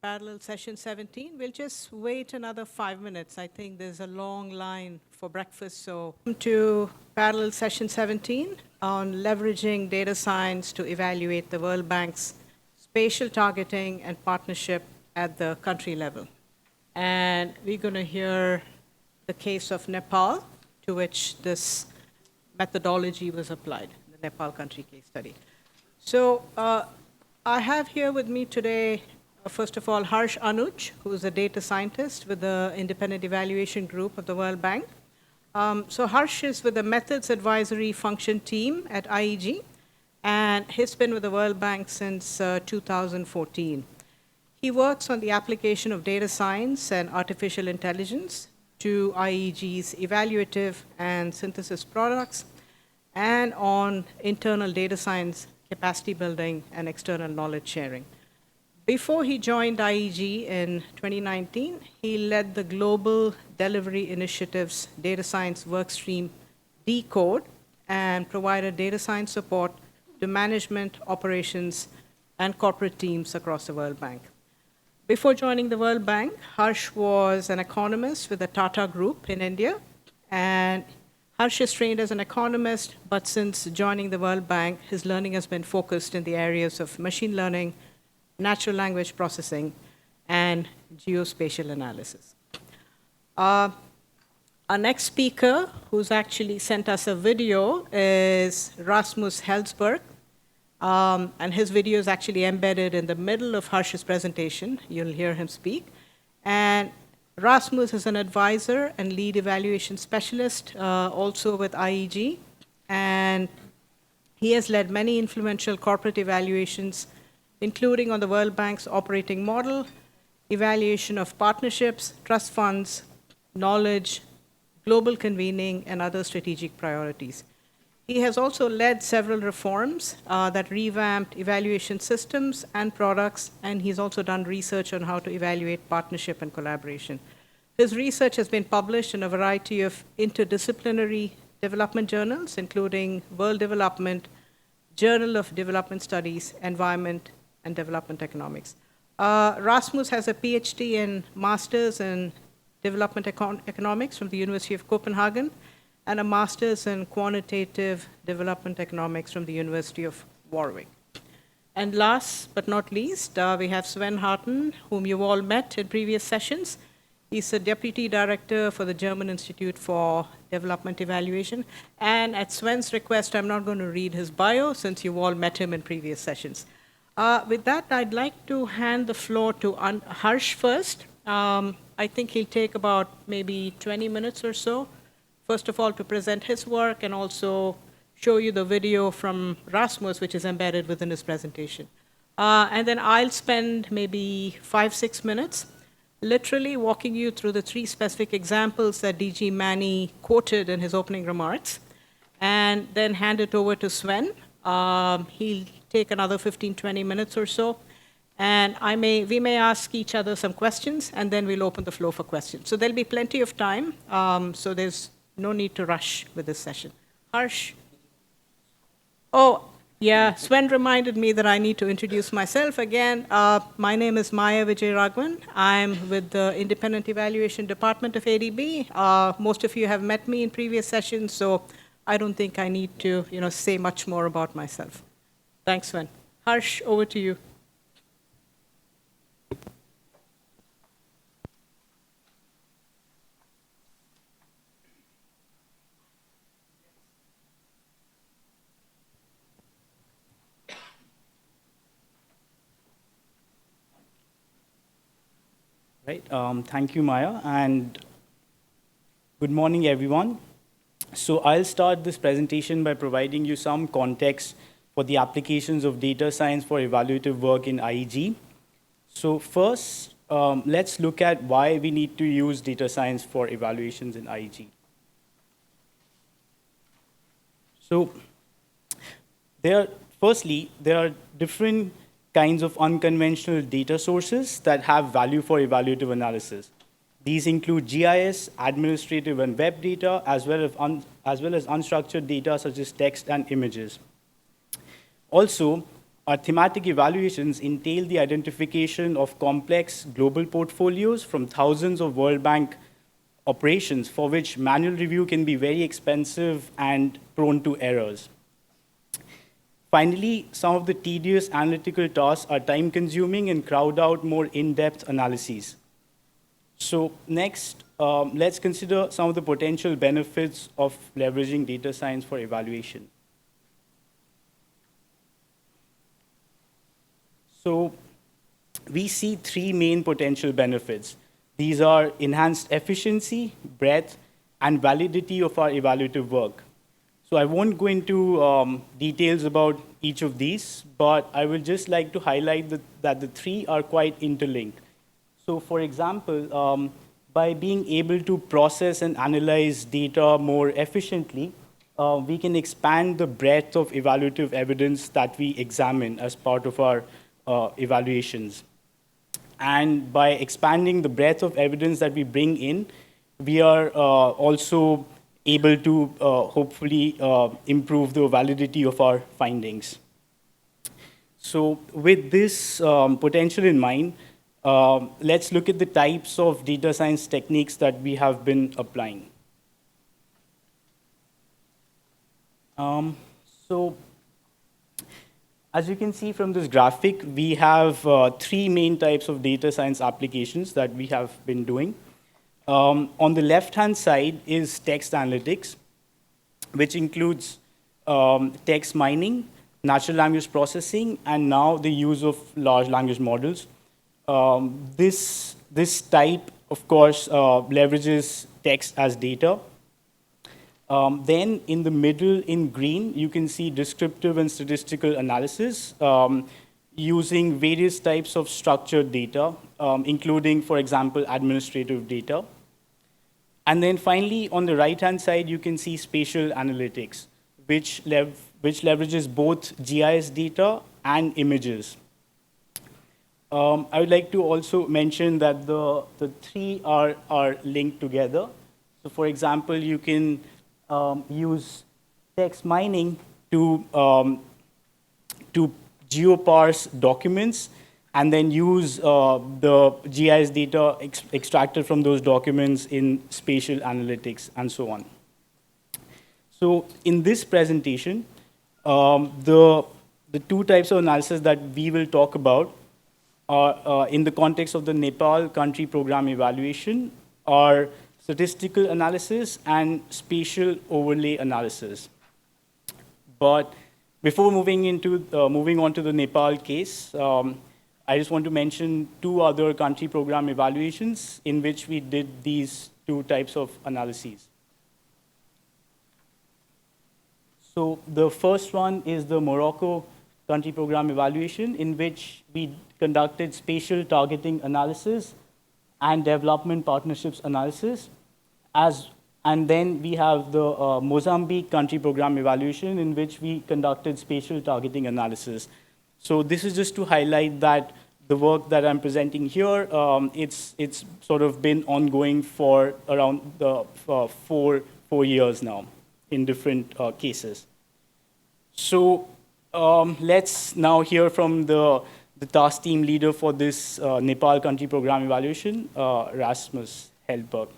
parallel session 17. We'll just wait another 5 minutes. I think there's a long line for breakfast. So to parallel session 17 on leveraging data science to evaluate the World Bank's spatial targeting and partnership at the country level. And we're going to hear the case of Nepal, to which this methodology was applied, the Nepal country case study. So I have here with me today, first of all, Anuj, who is a data scientist with the Independent Evaluation Group of the World Bank. So Harsh is with the Methods Advisory Function team at IEG, and he's been with the World Bank since 2014. He works on the application of data science and artificial intelligence to IEG's evaluative and synthesis products, and on internal data science capacity building and external knowledge sharing. Before he joined IEG in 2019, he led the Global Delivery Initiative's data science workstream Decode and provided data science support to management, operations, and corporate teams across the World Bank. Before joining the World Bank, Harsh was an economist with the Tata Group in India, and Harsh is trained as an economist, but since joining the World Bank, his learning has been focused in the areas of machine learning, natural language processing, and geospatial analysis. Our next speaker, who's actually sent us a video, is Rasmus Heltberg. And his video is actually embedded in the middle of Harsh's presentation. You'll hear him speak. And Rasmus is an advisor and lead evaluation specialist, also with IEG. And he has led many influential corporate evaluations, including on the World Bank's operating model, evaluation of partnerships, trust funds, knowledge, global convening, and other strategic priorities. He has also led several reforms that revamped evaluation systems and products, and he's also done research on how to evaluate partnership and collaboration. His research has been published in a variety of interdisciplinary development journals, including World Development, Journal of Development Studies, Environment, and Development Economics. Rasmus has a PhD in Masters in Development Economics from the University of Copenhagen, and a master's in quantitative development economics from the University of Warwick. And last but not least, we have Sven Harten, whom you've all met in previous sessions. He's a deputy director for the German Institute for Development Evaluation. And at Sven's request, I'm not going to read his bio since you've all met him in previous sessions. With that, I'd like to hand the floor to Harsh first. I think he'll take about maybe 20 minutes or so. First of all, to present his work and also show you the video from Rasmus, which is embedded within his presentation. And then I'll spend maybe 5-6 minutes literally walking you through the 3 specific examples that DG Manny quoted in his opening remarks, and then hand it over to Sven. He'll take another 15-20 minutes or so, and we may ask each other some questions, and then we'll open the floor for questions. So there'll be plenty of time, so there's no need to rush with this session. Harsh? Oh, yeah, Sven reminded me that I need to introduce myself again. My name is Maya Vijayaraghavan. I'm with the Independent Evaluation Department of ADB. Most of you have met me in previous sessions, so I don't think I need to say much more about myself. Thanks, Sven. Harsh, over to you. Right. Thank you, Maya, and good morning, everyone. So I'll start this presentation by providing you some context for the applications of data science for evaluative work in IEG. So first, let's look at why we need to use data science for evaluations in IEG. So firstly, there are different kinds of unconventional data sources that have value for evaluative analysis. These include GIS, administrative and web data, as well as unstructured data such as text and images. Also, Our thematic evaluations entail the identification of complex global portfolios from thousands of World Bank operations for which manual review can be very expensive and prone to errors. Finally, some of the tedious analytical tasks are time-consuming and crowd out more in-depth analyses. So next, let's consider some of the potential benefits of leveraging data science for evaluation. So we see three main potential benefits. These are enhanced efficiency, breadth, and validity of our evaluative work. So I won't go into details about each of these, but I would just like to highlight that the three are quite interlinked. So for example, by being able to process and analyze data more efficiently, we can expand the breadth of evaluative evidence that we examine as part of our evaluations. And by expanding the breadth of evidence that we bring in, we are also able to hopefully improve the validity of our findings. So with this potential in mind, let's look at the types of data science techniques that we have been applying. So as you can see from this graphic, we have three main types of data science applications that we have been doing. On the left-hand side is text analytics, which includes text mining, natural language processing, and now the use of large language models. This type, of course, leverages text as data. Then in the middle, in green, you can see descriptive and statistical analysis using various types of structured data, including, for example, administrative data. And then finally, on the right-hand side, you can see spatial analytics, which leverages both GIS data and images. I would like to also mention that the three are linked together. So for example, you can use text mining to geoparse documents and then use the GIS data extracted from those documents in spatial analytics and so on. So in this presentation, the two types of analysis that we will talk about are, in the context of the Nepal country program evaluation, are statistical analysis and spatial overlay analysis. But before moving on to the Nepal case, I just want to mention two other country program evaluations in which we did these two types of analyses. So the first one is the Morocco country program evaluation, in which we conducted spatial targeting analysis and development partnerships analysis. And then we have the Mozambique country program evaluation, in which we conducted spatial targeting analysis. So this is just to highlight that the work that I'm presenting here, it's sort of been ongoing for around 4 years now in different cases. So let's now hear from the task team leader for this Nepal country program evaluation, Rasmus Heltberg.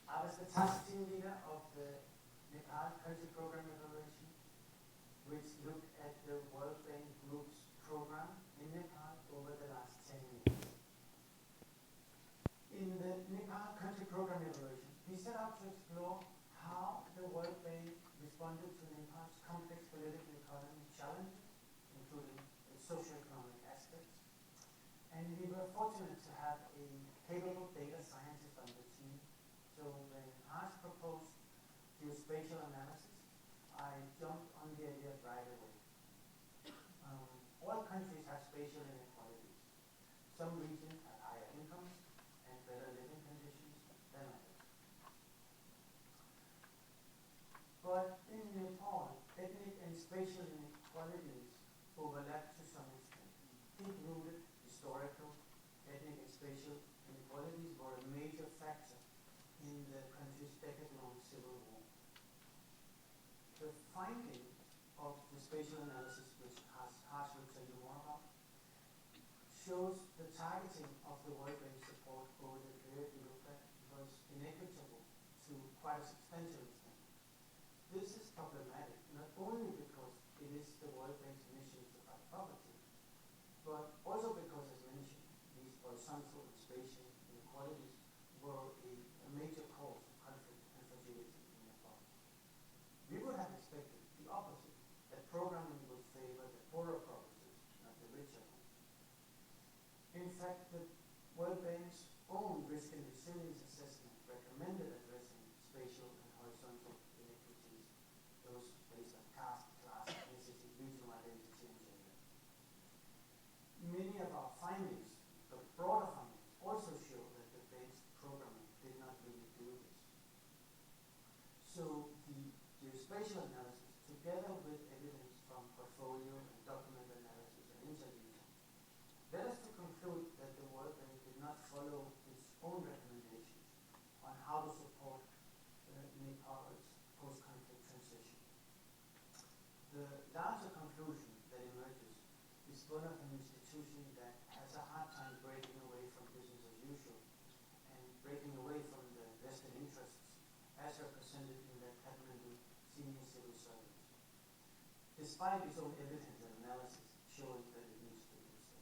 I was the task team leader of the Nepal country program evaluation, which looked at the World Bank Group's program in Nepal over the last 10 years. In the Nepal country program evaluation, we set out to explore how the World Bank responded to Nepal's complex political economy challenges, including the socio-economic aspects. And we were fortunate to have a capable data scientist on the team. So when Anuj proposed geospatial analysis, I jumped on the idea right away. All countries have spatial inequalities. Some regions have higher incomes and better living conditions than others. But in Nepal, ethnic and spatial inequalities overlap to some extent. Deep-rooted historical ethnic and spatial inequalities were a major factor in the country's decade-long civil war. The finding of the spatial analysis, which Harsh will tell you more about, shows the targeting of the work-based support over the period we looked at was inequitable to quite a substantial extent. This is problematic, not only because it is the world-based mission to fight poverty, but also because, as mentioned, these horizontal and spatial inequalities were a major cause of conflict and fragility in Nepal. We would have expected the opposite, that programming would favor the poorer provinces, not the richer ones. In fact, the World Bank's own risk and resilience assessment recommended addressing spatial and horizontal inequities, those based on caste, class, ethnicity, regional identity, and gender. Many of our findings, the broader findings, also show that the bank's programming did not really do this. So the geospatial analysis, together with evidence from portfolio and document analysis and interviews, led us to conclude that the World Bank did not follow its own recommendations on how to support Nepal's post-conflict transition. The larger conclusion that emerges is one of an institution that has a hard time breaking away from business as usual and breaking away from the vested interests as represented in the Kathmandu senior civil servants, despite its own evidence and analysis showing that it needs to do so.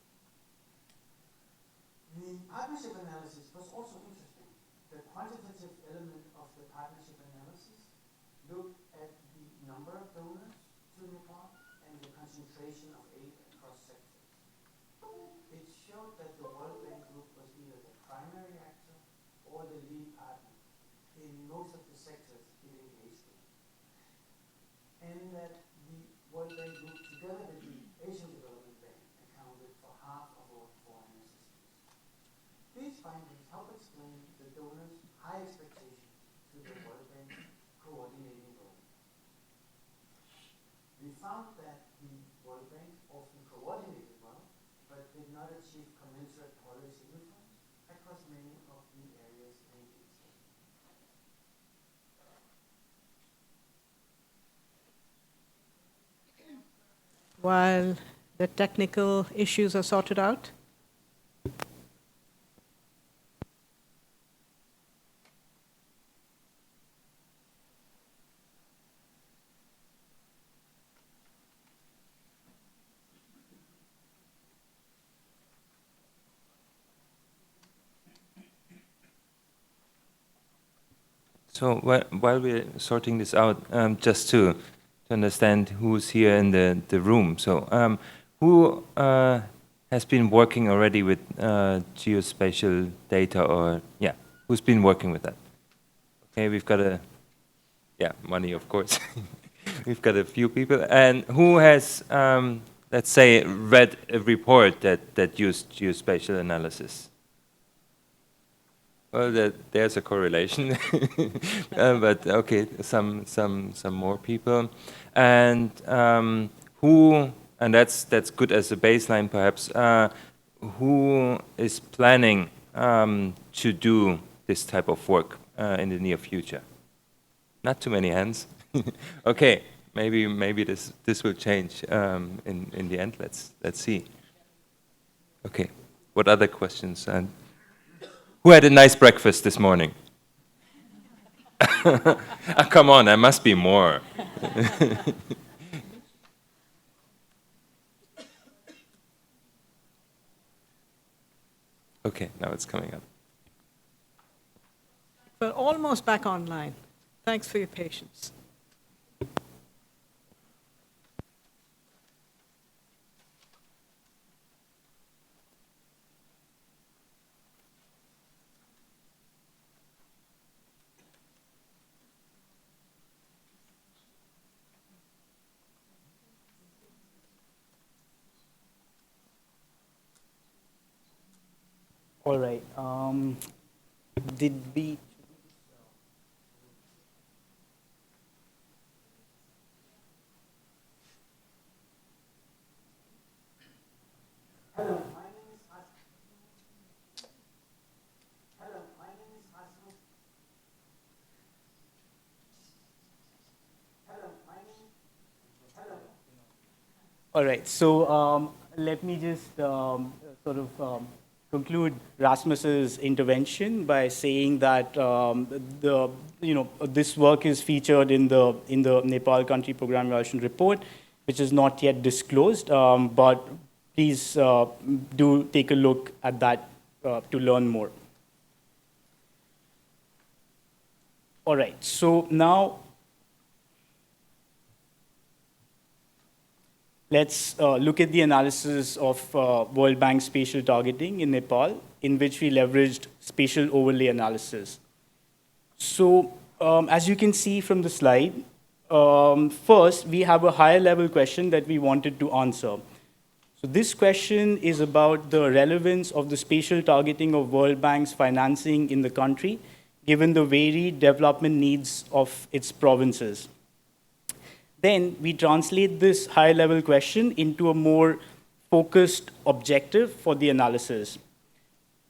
The partnership analysis was also interesting. The quantitative element of the partnership analysis looked at the number of donors to Nepal and the concentration of aid across sectors. It showed that the World Bank Group was either the primary actor or the lead partner in most of the sectors it engaged in. And that the World Bank Group, together with the Asian Development Bank, accounted for half of all foreign assistance. These findings help explain the donors' high expectations to the World Bank's coordinating role. We found that the World Bank often coordinated well, but did not achieve commensurate policy influence across many of the areas engaged in. While the technical issues are sorted out. So while we're sorting this out, just to understand who's here in the room. So who has been working already with geospatial data, or who's been working with that? Okay, we've got money, of course. We've got a few people. And who has, let's say, read a report that used geospatial analysis? Well, there's a correlation, but okay, some more people, and who, and that's good as a baseline, perhaps. Who is planning to do this type of work in the near future? Not too many hands. Okay, maybe this will change in the end. Let's see. Okay, what other questions? And who had a nice breakfast this morning? Come on, there must be more. Okay, now it's coming up. We're almost back online. Thanks for your patience. All right. Did we? Hello, my name is Anuj. All right, so let me just sort of conclude Rasmus's intervention by saying that this work is featured in the Nepal Country Program Evaluation Report, which is not yet disclosed, but please do take a look at that to learn more. All right, so now let's look at the analysis of World Bank spatial targeting in Nepal, in which we leveraged spatial overlay analysis. So as you can see from the slide, first, we have a higher level question that we wanted to answer. So this question is about the relevance of the spatial targeting of World Bank's financing in the country, given the varied development needs of its provinces. Then we translate this high-level question into a more focused objective for the analysis.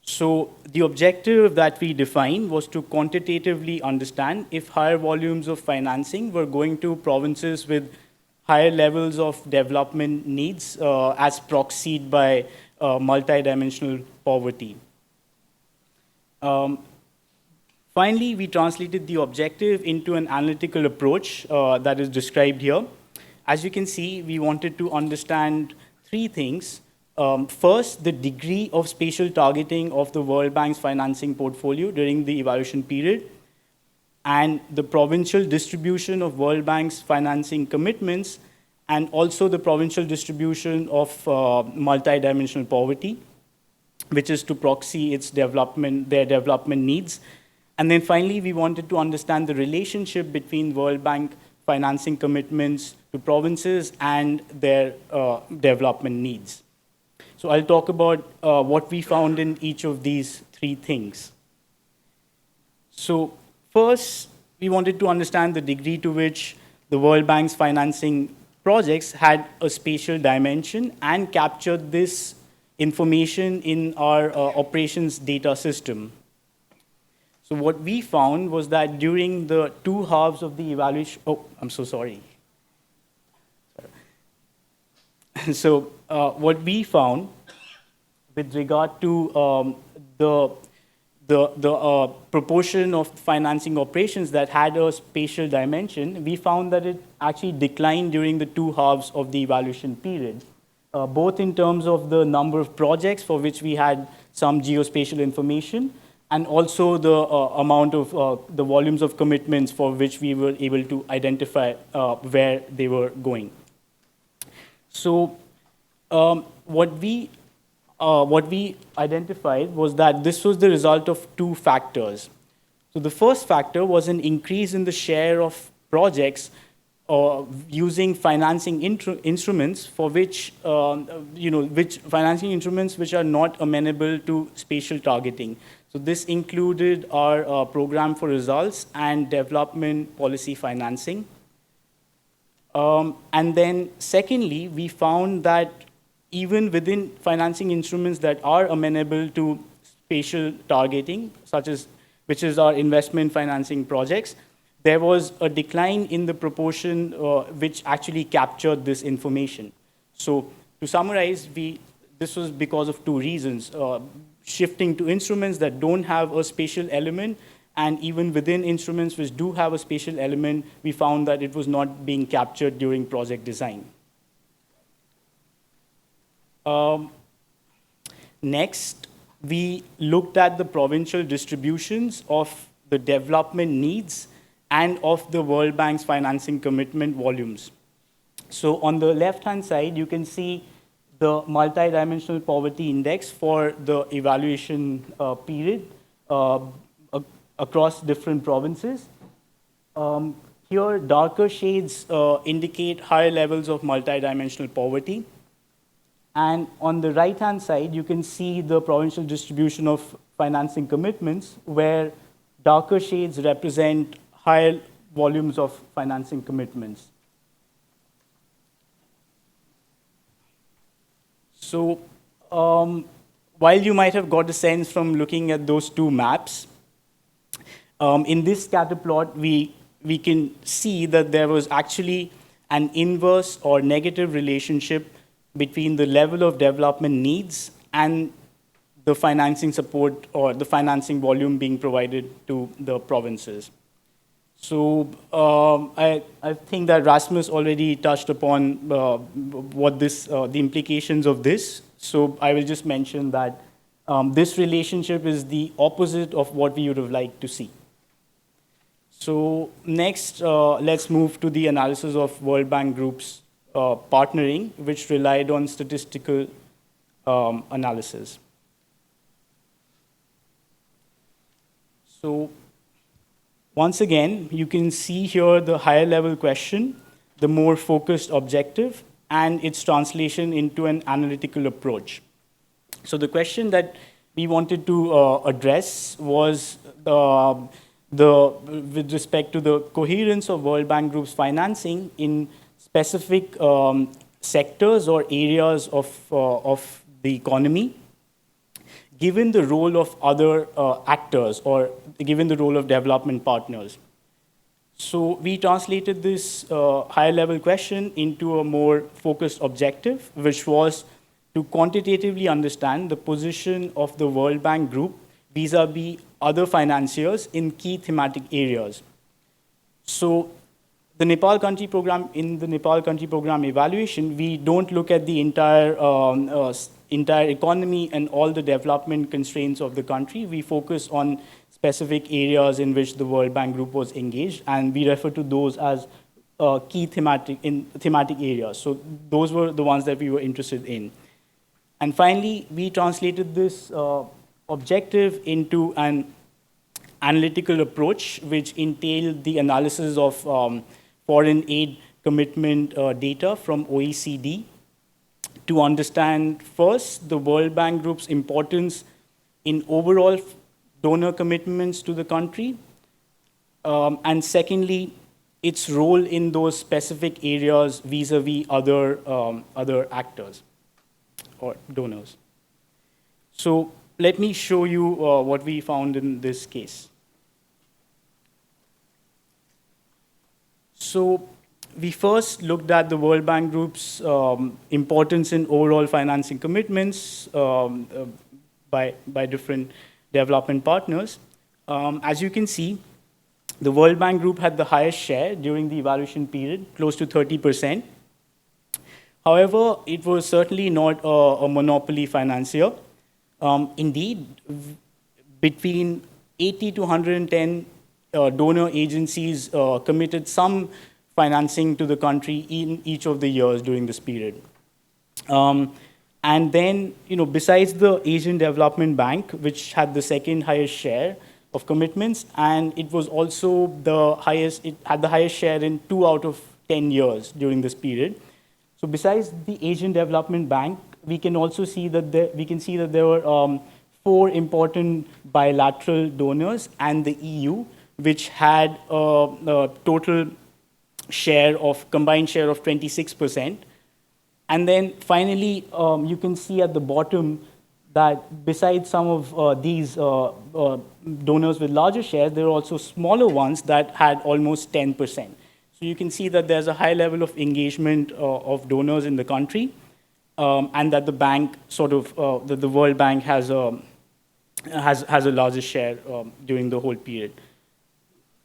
So the objective that we defined was to quantitatively understand if higher volumes of financing were going to provinces with higher levels of development needs as proxied by multidimensional poverty. Finally, we translated the objective into an analytical approach that is described here. As you can see, we wanted to understand three things. First, the degree of spatial targeting of the World Bank's financing portfolio during the evaluation period, and the provincial distribution of World Bank's financing commitments, and also the provincial distribution of multidimensional poverty, which is to proxy their development needs. And then finally, we wanted to understand the relationship between World Bank financing commitments to provinces and their development needs. So I'll talk about what we found in each of these three things. So first, we wanted to understand the degree to which the World Bank's financing projects had a spatial dimension and captured this information in our operations data system. So what we found was that during the two halves of the evaluation, I'm so sorry. So what we found with regard to the proportion of financing operations that had a spatial dimension, we found that it actually declined during the two halves of the evaluation period, both in terms of the number of projects for which we had some geospatial information, and also the amount of the volumes of commitments for which we were able to identify where they were going. So what we identified was that this was the result of two factors. So the first factor was an increase in the share of projects using financing instruments for which financing instruments which are not amenable to spatial targeting. So this included our program for results and development policy financing. And then secondly, we found that even within financing instruments that are amenable to spatial targeting, which is our investment financing projects, there was a decline in the proportion which actually captured this information. So to summarize, this was because of two reasons. Shifting to instruments that don't have a spatial element, and even within instruments which do have a spatial element, we found that it was not being captured during project design. Next, we looked at the provincial distributions of the development needs and of the World Bank's financing commitment volumes. So on the left-hand side, you can see the multidimensional poverty index for the evaluation period across different provinces. Here, darker shades indicate higher levels of multidimensional poverty. And on the right-hand side, you can see the provincial distribution of financing commitments, where darker shades represent higher volumes of financing commitments. So while you might have got a sense from looking at those two maps, in this scatter plot, we can see that there was actually an inverse or negative relationship between the level of development needs and the financing support or the financing volume being provided to the provinces. So I think that Rasmus already touched upon what the implications of this. So I will just mention that this relationship is the opposite of what we would have liked to see. So next, let's move to the analysis of World Bank Group's partnering, which relied on statistical analysis. So once again, you can see here the higher level question, the more focused objective, and its translation into an analytical approach. So the question that we wanted to address was with respect to the coherence of World Bank Group's financing in specific sectors or areas of the economy, given the role of other actors or given the role of development partners. So we translated this higher level question into a more focused objective, which was to quantitatively understand the position of the World Bank Group vis-a-vis other financiers in key thematic areas. So the Nepal Country Program, in the Nepal Country Program evaluation, we don't look at the entire economy and all the development constraints of the country. We focus on specific areas in which the World Bank Group was engaged, and we refer to those as key thematic areas. So those were the ones that we were interested in. And finally, we translated this objective into an analytical approach, which entailed the analysis of foreign aid commitment data from OECD to understand first the World Bank Group's importance in overall donor commitments to the country, and secondly, its role in those specific areas vis-a-vis other actors or donors. So let me show you what we found in this case. So we first looked at the World Bank Group's importance in overall financing commitments by different development partners. As you can see, the World Bank Group had the highest share during the evaluation period, close to 30%. However, it was certainly not a monopoly financier. Indeed, between 80 to 110 donor agencies committed some financing to the country in each of the years during this period. And then, besides the Asian Development Bank, which had the second highest share of commitments, and it was also it had the highest share in 2 out of 10 years during this period. So besides the Asian Development Bank, we can also see that there were 4 important bilateral donors and the EU, which had a total combined share of 26%. And then finally, you can see at the bottom that besides some of these donors with larger shares, there are also smaller ones that had almost 10%. So you can see that there's a high level of engagement of donors in the country, and that the bank that the World Bank has a larger share during the whole period.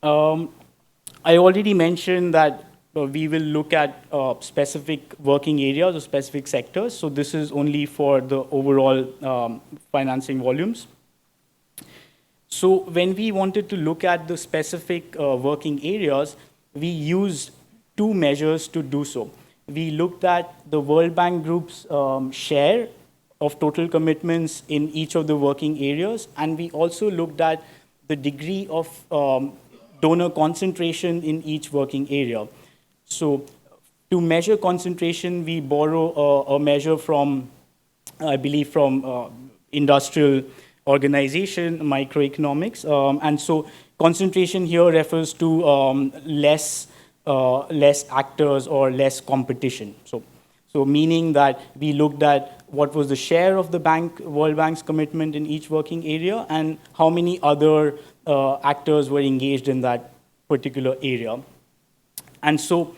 I already mentioned that we will look at specific working areas or specific sectors. So this is only for the overall financing volumes. So when we wanted to look at the specific working areas, we used 2 measures to do so. We looked at the World Bank Group's share of total commitments in each of the working areas, and we also looked at the degree of donor concentration in each working area. So to measure concentration, we borrow a measure from, I believe, from industrial organization, microeconomics. And so concentration here refers to less actors or less competition. So meaning that we looked at what was the share of the World Bank's commitment in each working area and how many other actors were engaged in that particular area. And so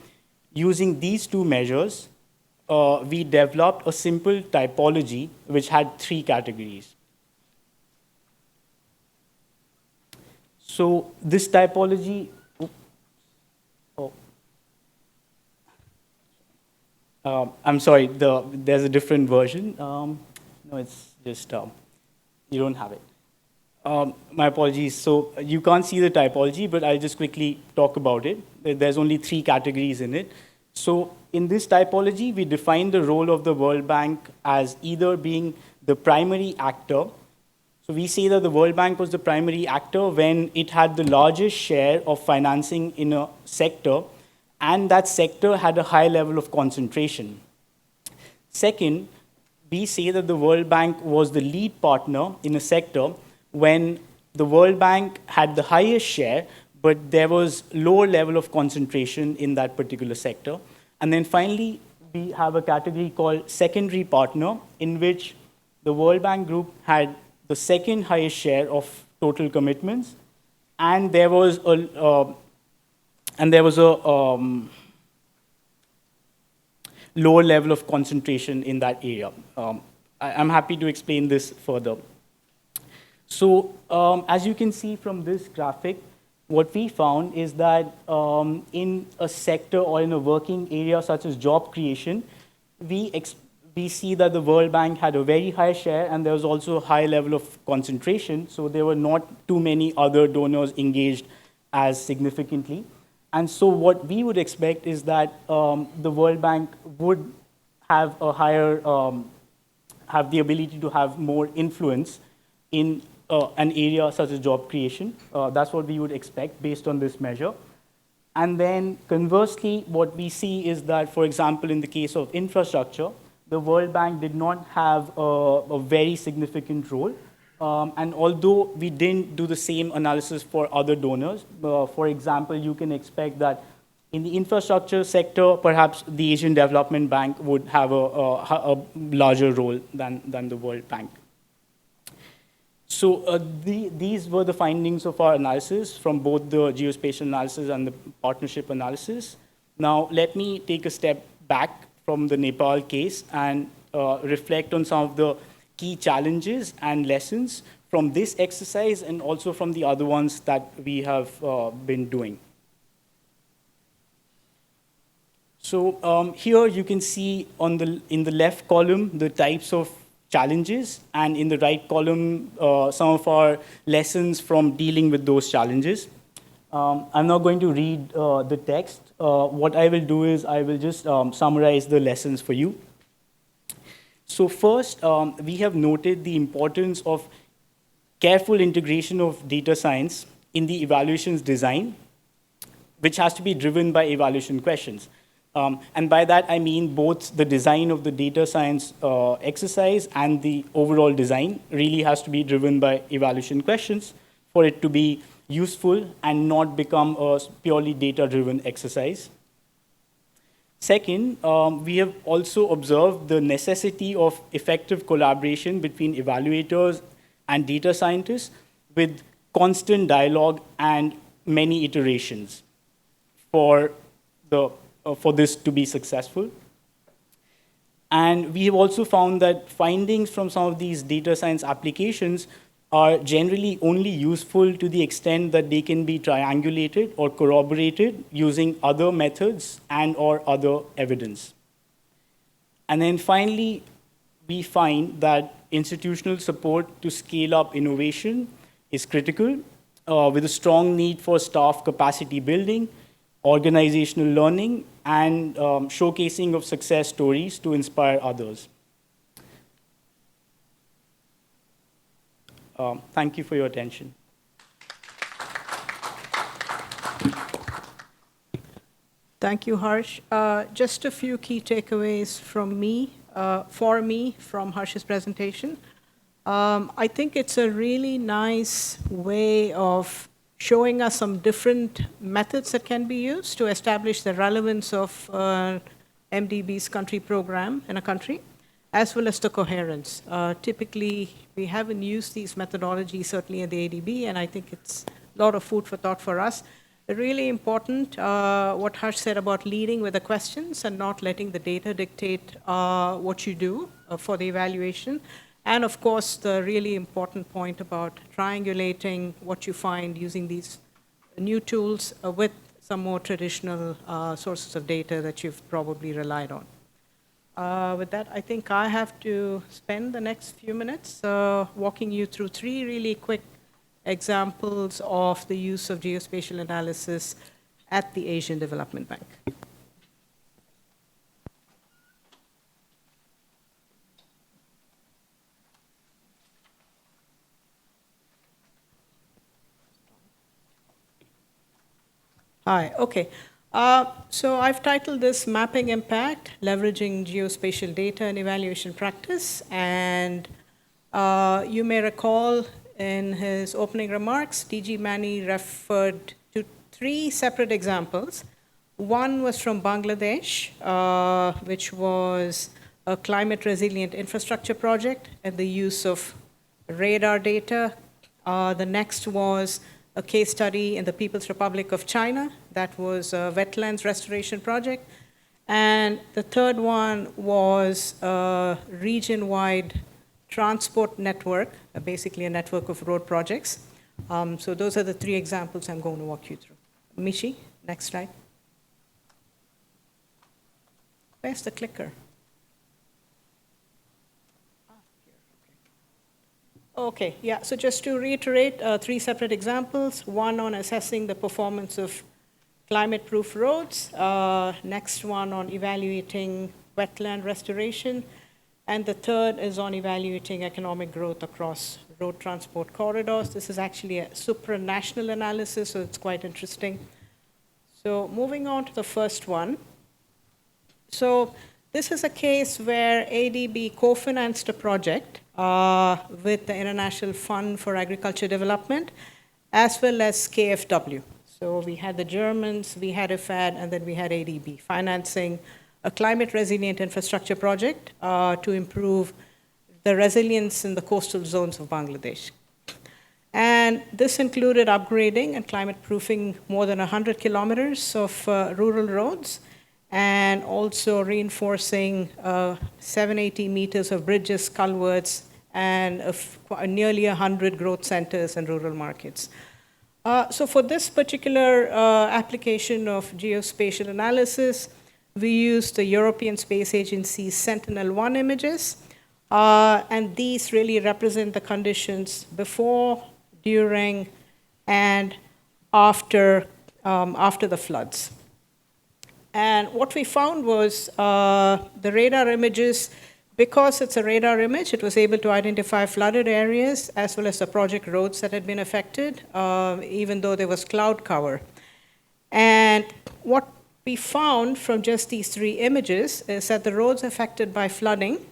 using these 2 measures, we developed a simple typology which had 3 categories. So this typology, I'm sorry, there's a different version. No, it's just, you don't have it. My apologies. So you can't see the typology, but I'll just quickly talk about it. There's only 3 categories in it. So in this typology, we define the role of the World Bank as either being the primary actor. So we say that the World Bank was the primary actor when it had the largest share of financing in a sector, and that sector had a high level of concentration. Second, we say that the World Bank was the lead partner in a sector when the World Bank had the highest share, but there was lower level of concentration in that particular sector. And then finally, we have a category called secondary partner, in which the World Bank Group had the second highest share of total commitments, and there was a lower level of concentration in that area. I'm happy to explain this further. So as you can see from this graphic, what we found is that in a sector or in a working area such as job creation, we see that the World Bank had a very high share, and there was also a high level of concentration, so there were not too many other donors engaged as significantly. And so what we would expect is that the World Bank would have a higher, have the ability to have more influence in an area such as job creation. That's what we would expect based on this measure. And then conversely, what we see is that, for example, in the case of infrastructure, the World Bank did not have a very significant role. And although we didn't do the same analysis for other donors, for example, you can expect that in the infrastructure sector, perhaps the Asian Development Bank would have a larger role than the World Bank. So these were the findings of our analysis from both the geospatial analysis and the partnership analysis. Now, let me take a step back from the Nepal case and reflect on some of the key challenges and lessons from this exercise and also from the other ones that we have been doing. So here you can see in the left column the types of challenges, and in the right column some of our lessons from dealing with those challenges. I'm not going to read the text. What I will do is I will just summarize the lessons for you. So first, we have noted the importance of careful integration of data science in the evaluations design, which has to be driven by evaluation questions. And by that, I mean both the design of the data science exercise and the overall design really has to be driven by evaluation questions for it to be useful and not become a purely data-driven exercise. Second, we have also observed the necessity of effective collaboration between evaluators and data scientists with constant dialogue and many iterations for this to be successful. And we have also found that findings from some of these data science applications are generally only useful to the extent that they can be triangulated or corroborated using other methods and or other evidence. And then finally, we find that institutional support to scale up innovation is critical, with a strong need for staff capacity building, organizational learning, and showcasing of success stories to inspire others. Thank you for your attention. Thank you, Harsh. Just a few key takeaways from me, from Harsh's presentation. I think it's a really nice way of showing us some different methods that can be used to establish the relevance of MDB's country program in a country, as well as the coherence. Typically, we haven't used these methodologies, certainly at the ADB, and I think it's a lot of food for thought for us. Really important, what Harsh said about leading with the questions and not letting the data dictate what you do for the evaluation. And of course, the really important point about triangulating what you find using these new tools with some more traditional sources of data that you've probably relied on. With that, I think I have to spend the next few minutes walking you through 3 really quick examples of the use of geospatial analysis at the Asian Development Bank. Hi, okay. So I've titled this Mapping Impact, Leveraging Geospatial Data and Evaluation Practice. And you may recall in his opening remarks, DG Mani referred to 3 separate examples. One was from Bangladesh, which was a climate resilient infrastructure project and the use of radar data. The next was a case study in the People's Republic of China. That was a wetlands restoration project. And the third one was a region-wide transport network, basically a network of road projects. So those are the 3 examples I'm going to walk you through. Michi, next slide. Where's the clicker? Okay, yeah, so just to reiterate, 3 separate examples. One on assessing the performance of climate-proof roads. Next one on evaluating wetland restoration. And the third is on evaluating economic growth across road transport corridors. This is actually a supranational analysis, so it's quite interesting. So moving on to the first one. So this is a case where ADB co-financed a project with the International Fund for Agriculture Development, as well as KfW. So we had the Germans, we had IFAD, and then we had ADB financing a climate resilient infrastructure project to improve the resilience in the coastal zones of Bangladesh. And this included upgrading and climate proofing more than 100 kilometers of rural roads, and also reinforcing 780 meters of bridges, culverts, and nearly 100 growth centers and rural markets. So for this particular application of geospatial analysis, we used the European Space Agency's Sentinel-1 images, and these really represent the conditions before, during, and after the floods. And what we found was the radar images, because it's a radar image, it was able to identify flooded areas as well as the project roads that had been affected, even though there was cloud cover. And what we found from just these 3 images is that the roads affected by flooding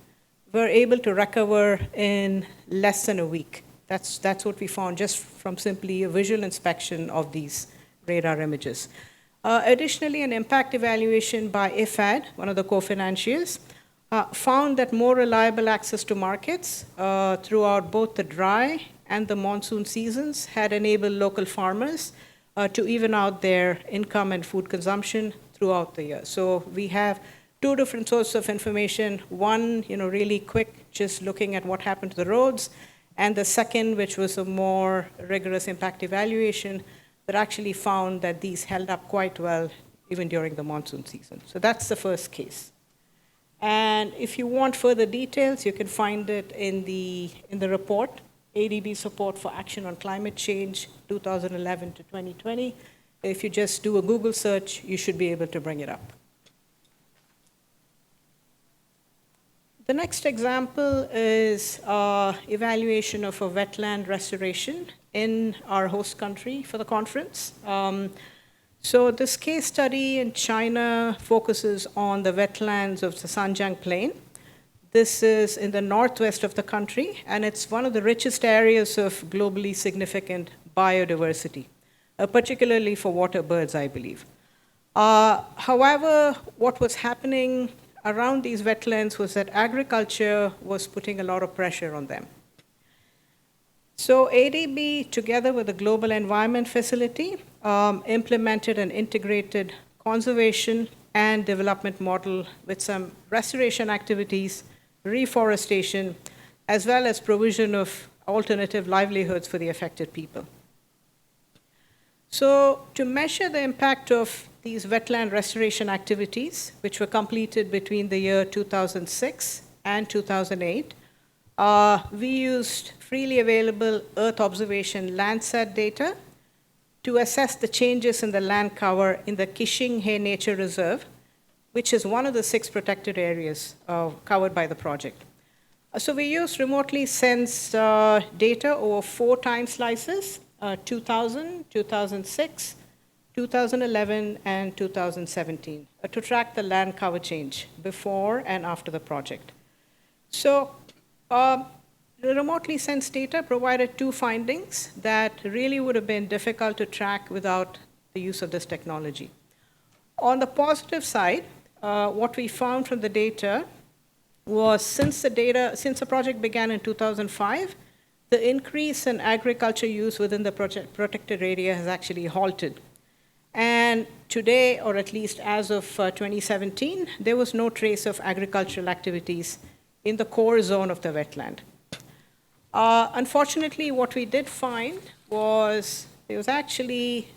were able to recover in less than a week. That's what we found just from simply a visual inspection of these radar images. Additionally, an impact evaluation by IFAD, one of the co-financiers, found that more reliable access to markets throughout both the dry and the monsoon seasons had enabled local farmers to even out their income and food consumption throughout the year. So we have 2 different sources of information. One, really quick, just looking at what happened to the roads, and the second, which was a more rigorous impact evaluation that actually found that these held up quite well even during the monsoon season. So that's the first case. And if you want further details, you can find it in the report, ADB Support for Action on Climate Change, 2011 to 2020. If you just do a Google search, you should be able to bring it up. The next example is evaluation of a wetland restoration in our host country for the conference. So this case study in China focuses on the wetlands of the Sanjiang Plain. This is in the northwest of the country, and it's one of the richest areas of globally significant biodiversity, particularly for water birds, I believe. However, what was happening around these wetlands was that agriculture was putting a lot of pressure on them. So ADB, together with the Global Environment Facility, implemented an integrated conservation and development model with some restoration activities, reforestation, as well as provision of alternative livelihoods for the affected people. So to measure the impact of these wetland restoration activities, which were completed between the year 2006 and 2008, we used freely available Earth observation Landsat data to assess the changes in the land cover in the Kishing Hay Nature Reserve, which is one of the 6 protected areas covered by the project. So we used remotely sensed data over 4 time slices, 2000, 2006, 2011, and 2017, to track the land cover change before and after the project. So the remotely sensed data provided 2 findings that really would have been difficult to track without the use of this technology. On the positive side, what we found from the data was since the project began in 2005, the increase in agriculture use within the protected area has actually halted. And today, or at least as of 2017, there was no trace of agricultural activities in the core zone of the wetland. Unfortunately, what we did find was there was actually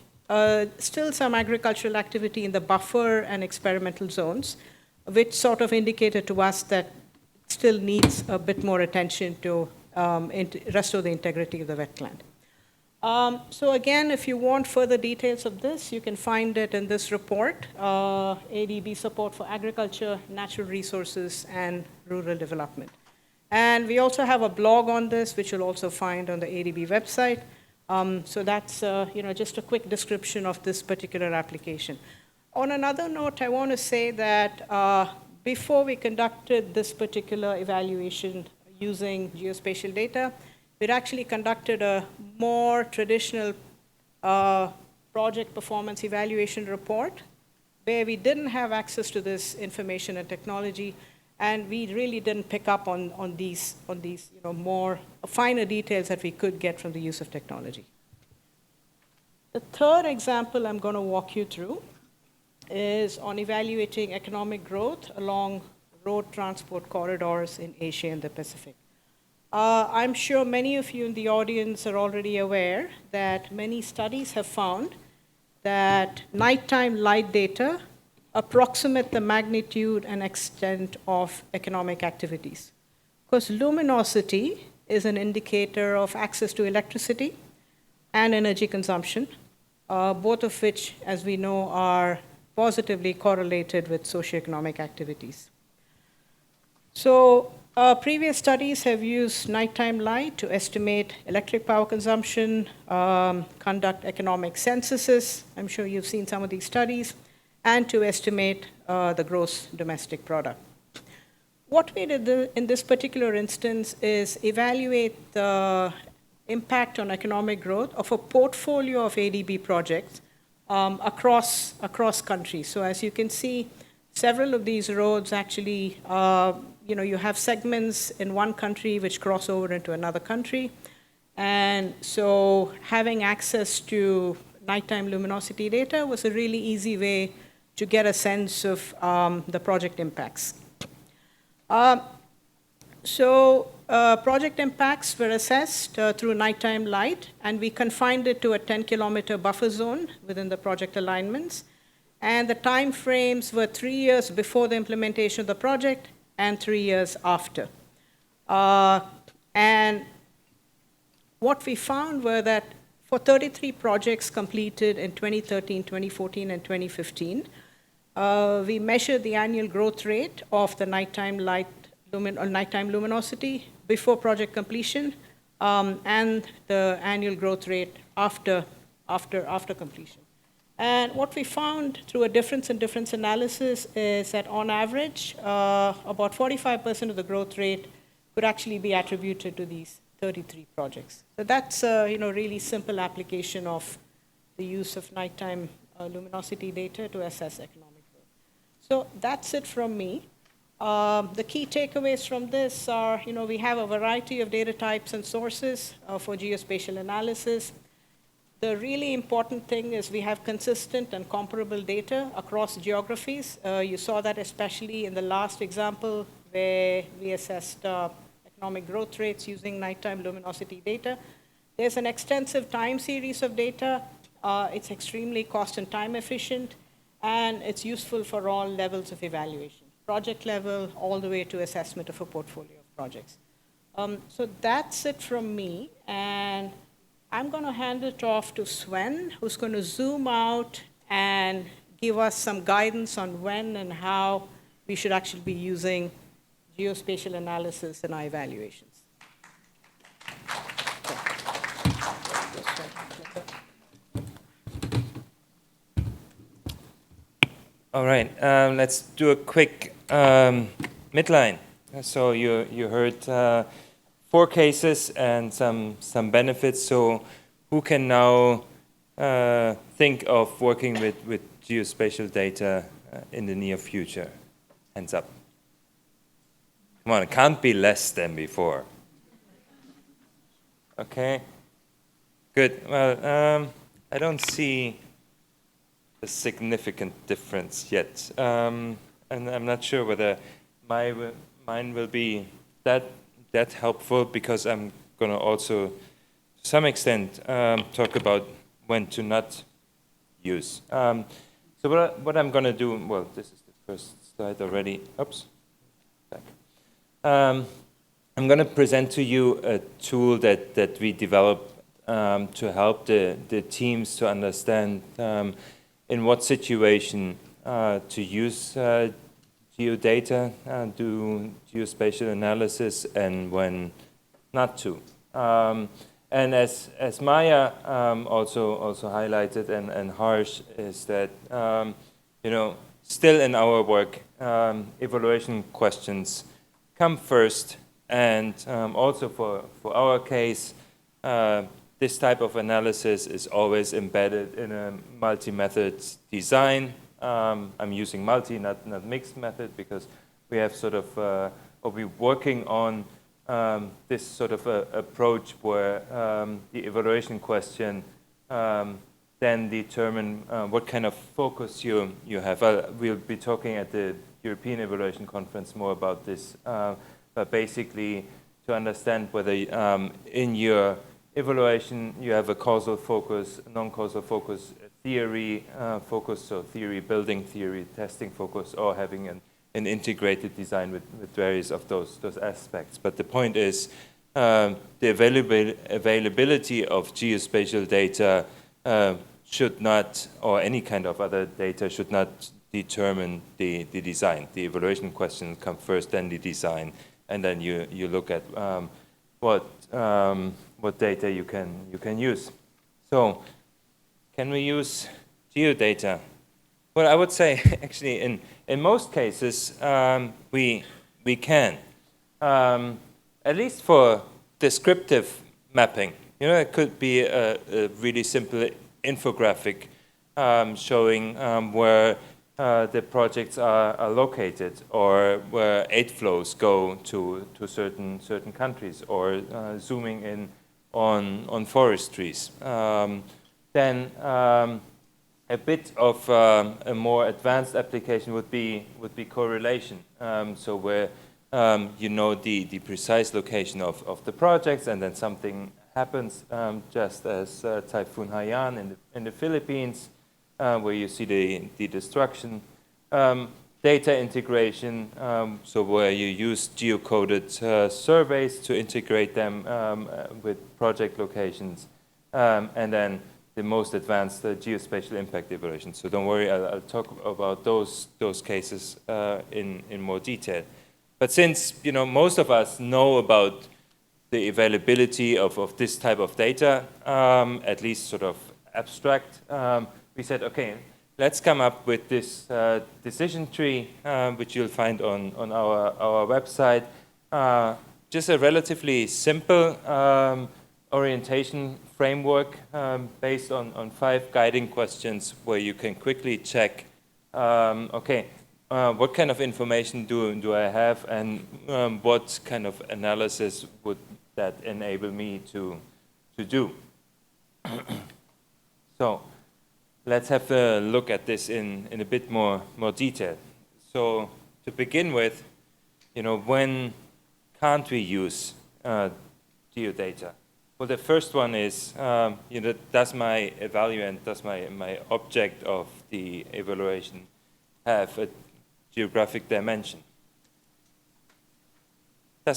still some agricultural activity in the buffer and experimental zones, which sort of indicated to us that still needs a bit more attention to restore the integrity of the wetland. So again, if you want further details of this, you can find it in this report, ADB support for agriculture, natural resources, and rural development. And we also have a blog on this, which you'll also find on the ADB website. So that's just a quick description of this particular application. On another note, I want to say that before we conducted this particular evaluation using geospatial data, we'd actually conducted a more traditional project performance evaluation report where we didn't have access to this information and technology, and we really didn't pick up on these more finer details that we could get from the use of technology. The third example I'm going to walk you through is on evaluating economic growth along road transport corridors in Asia and the Pacific. I'm sure many of you in the audience are already aware that many studies have found that nighttime light data approximate the magnitude and extent of economic activities. Because luminosity is an indicator of access to electricity and energy consumption, both of which, as we know, are positively correlated with socioeconomic activities. So previous studies have used nighttime light to estimate electric power consumption, conduct economic censuses. I'm sure you've seen some of these studies, and to estimate the gross domestic product. What we did in this particular instance is evaluate the impact on economic growth of a portfolio of ADB projects across countries. So as you can see, several of these roads actually, you have segments in one country which cross over into another country. And so having access to nighttime luminosity data was a really easy way to get a sense of the project impacts. Project impacts were assessed through nighttime light, and we confined it to a 10-kilometer buffer zone within the project alignments. And the time frames were 3 years before the implementation of the project and 3 years after. And what we found were that for 33 projects completed in 2013, 2014, and 2015, we measured the annual growth rate of the nighttime luminosity before project completion, and the annual growth rate after completion. And what we found through a difference in difference analysis is that on average, about 45% of the growth rate could actually be attributed to these 33 projects. So that's a really simple application of the use of nighttime luminosity data to assess economic growth. So that's it from me. The key takeaways from this are, we have a variety of data types and sources for geospatial analysis. The really important thing is we have consistent and comparable data across geographies. You saw that especially in the last example where we assessed economic growth rates using nighttime luminosity data. There's an extensive time series of data. It's extremely cost and time efficient, and it's useful for all levels of evaluation, project level all the way to assessment of a portfolio of projects. So that's it from me, and I'm going to hand it off to Sven, who's going to zoom out and give us some guidance on when and how we should actually be using geospatial analysis in our evaluations. All right, let's do a quick midline. So you heard 4 cases and some benefits. So who can now think of working with geospatial data in the near future? Hands up. Come on, it can't be less than before. Okay, good. Well, I don't see a significant difference yet. And I'm not sure whether mine will be that helpful, because I'm going to also, to some extent, talk about when to not use. So what I'm going to do, well, this is the first slide already. Oops. Back. I'm going to present to you a tool that we developed to help the teams to understand in what situation to use geodata, do geospatial analysis, and when not to. And as Maya also highlighted, and Harsh, is that still in our work, evaluation questions come first, and also for our case, this type of analysis is always embedded in a multi-method design. I'm using multi, not mixed method, because we have sort of, or we're working on this sort of approach where the evaluation question then determine what kind of focus you have. We'll be talking at the European Evaluation Conference more about this, but basically to understand whether in your evaluation you have a causal focus, non-causal focus, theory focus, so theory building, theory testing focus, or having an integrated design with various of those aspects. But the point is the availability of geospatial data should not, or any kind of other data should not determine the design. The evaluation questions come first, then the design, and then you look at what data you can use. So, can we use geodata? Well, I would say actually in most cases we can, at least for descriptive mapping. It could be a really simple infographic showing where the projects are located, or where aid flows go to certain countries, or zooming in on forestries. Then a bit of a more advanced application would be correlation. So where the precise location of the projects, and then something happens, just as Typhoon Haiyan in the Philippines, where you see the destruction. Data integration, so where you use geocoded surveys to integrate them with project locations, and then the most advanced geospatial impact evaluation. So don't worry, I'll talk about those cases in more detail. But since most of us know about the availability of this type of data, at least sort of abstract, we said, okay, let's come up with this decision tree, which you'll find on our website. Just a relatively simple orientation framework based on 5 guiding questions, where you can quickly check, okay, what kind of information do I have, and what kind of analysis would that enable me to do. So let's have a look at this in a bit more detail. So to begin with, when can't we use geodata? Well, the first one is, does my evaluant, does my object of the evaluation have a geographic dimension? Do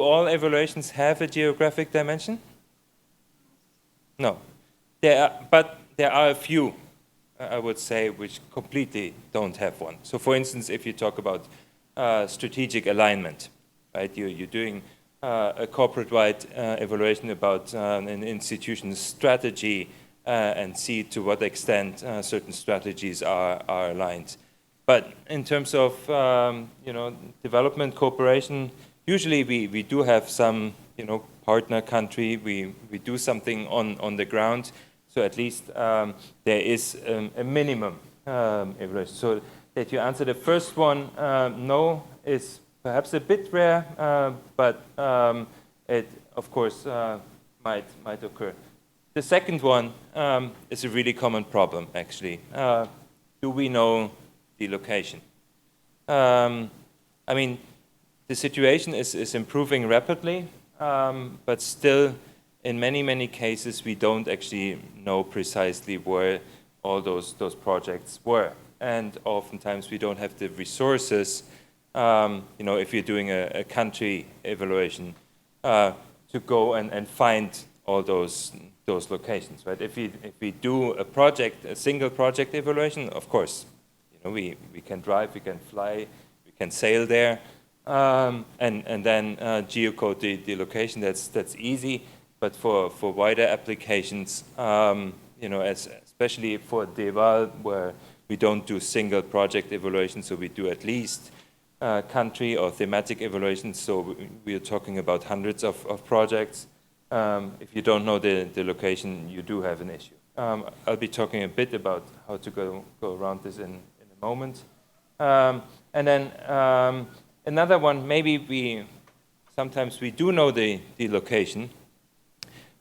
all evaluations have a geographic dimension? No. But there are a few, I would say, which completely don't have one. So for instance, if you talk about strategic alignment, right? You're doing a corporate-wide evaluation about an institution's strategy and see to what extent certain strategies are aligned. But in terms of development cooperation, usually we do have some partner country. We do something on the ground. So at least there is a minimum evaluation. So that you answer the first one, no, is perhaps a bit rare, but it of course might occur. The second one is a really common problem, actually. Do we know the location? I mean, the situation is improving rapidly, but still, in many cases, we don't actually know precisely where all those projects were, and oftentimes we don't have the resources. If you're doing a country evaluation, to go and find all those locations, right? If we do a single project evaluation, of course, we can drive, we can fly, we can sail there, and then geocode the location. That's easy. But for wider applications, especially for DEVAL, where we don't do single project evaluations, so we do at least country or thematic evaluations. So we are talking about hundreds of projects. If you don't know the location, you do have an issue. I'll be talking a bit about how to go around this in a moment. And then another one, maybe sometimes we do know the location,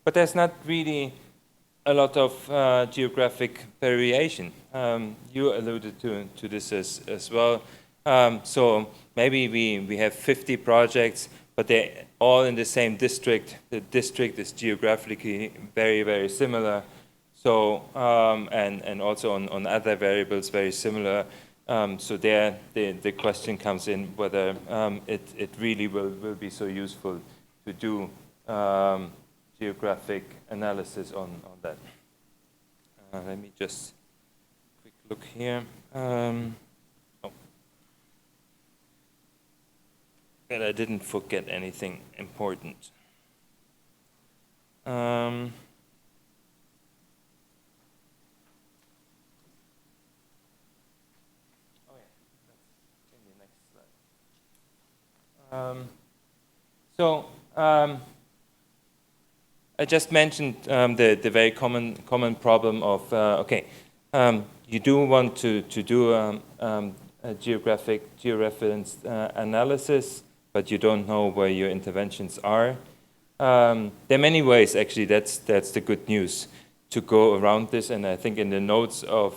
but there's not really a lot of geographic variation. You alluded to this as well. So maybe we have 50 projects, but they're all in the same district. The district is geographically very similar. So and also on other variables very similar. So there the question comes in whether it really will be so useful to do geographic analysis on that. Let me just quick look here. But I didn't forget anything important. Oh yeah, that's in the next slide. I just mentioned the very common problem of you do want to do a georeferenced analysis, but you don't know where your interventions are. There are many ways, actually. That's the good news, to go around this. And I think in the notes of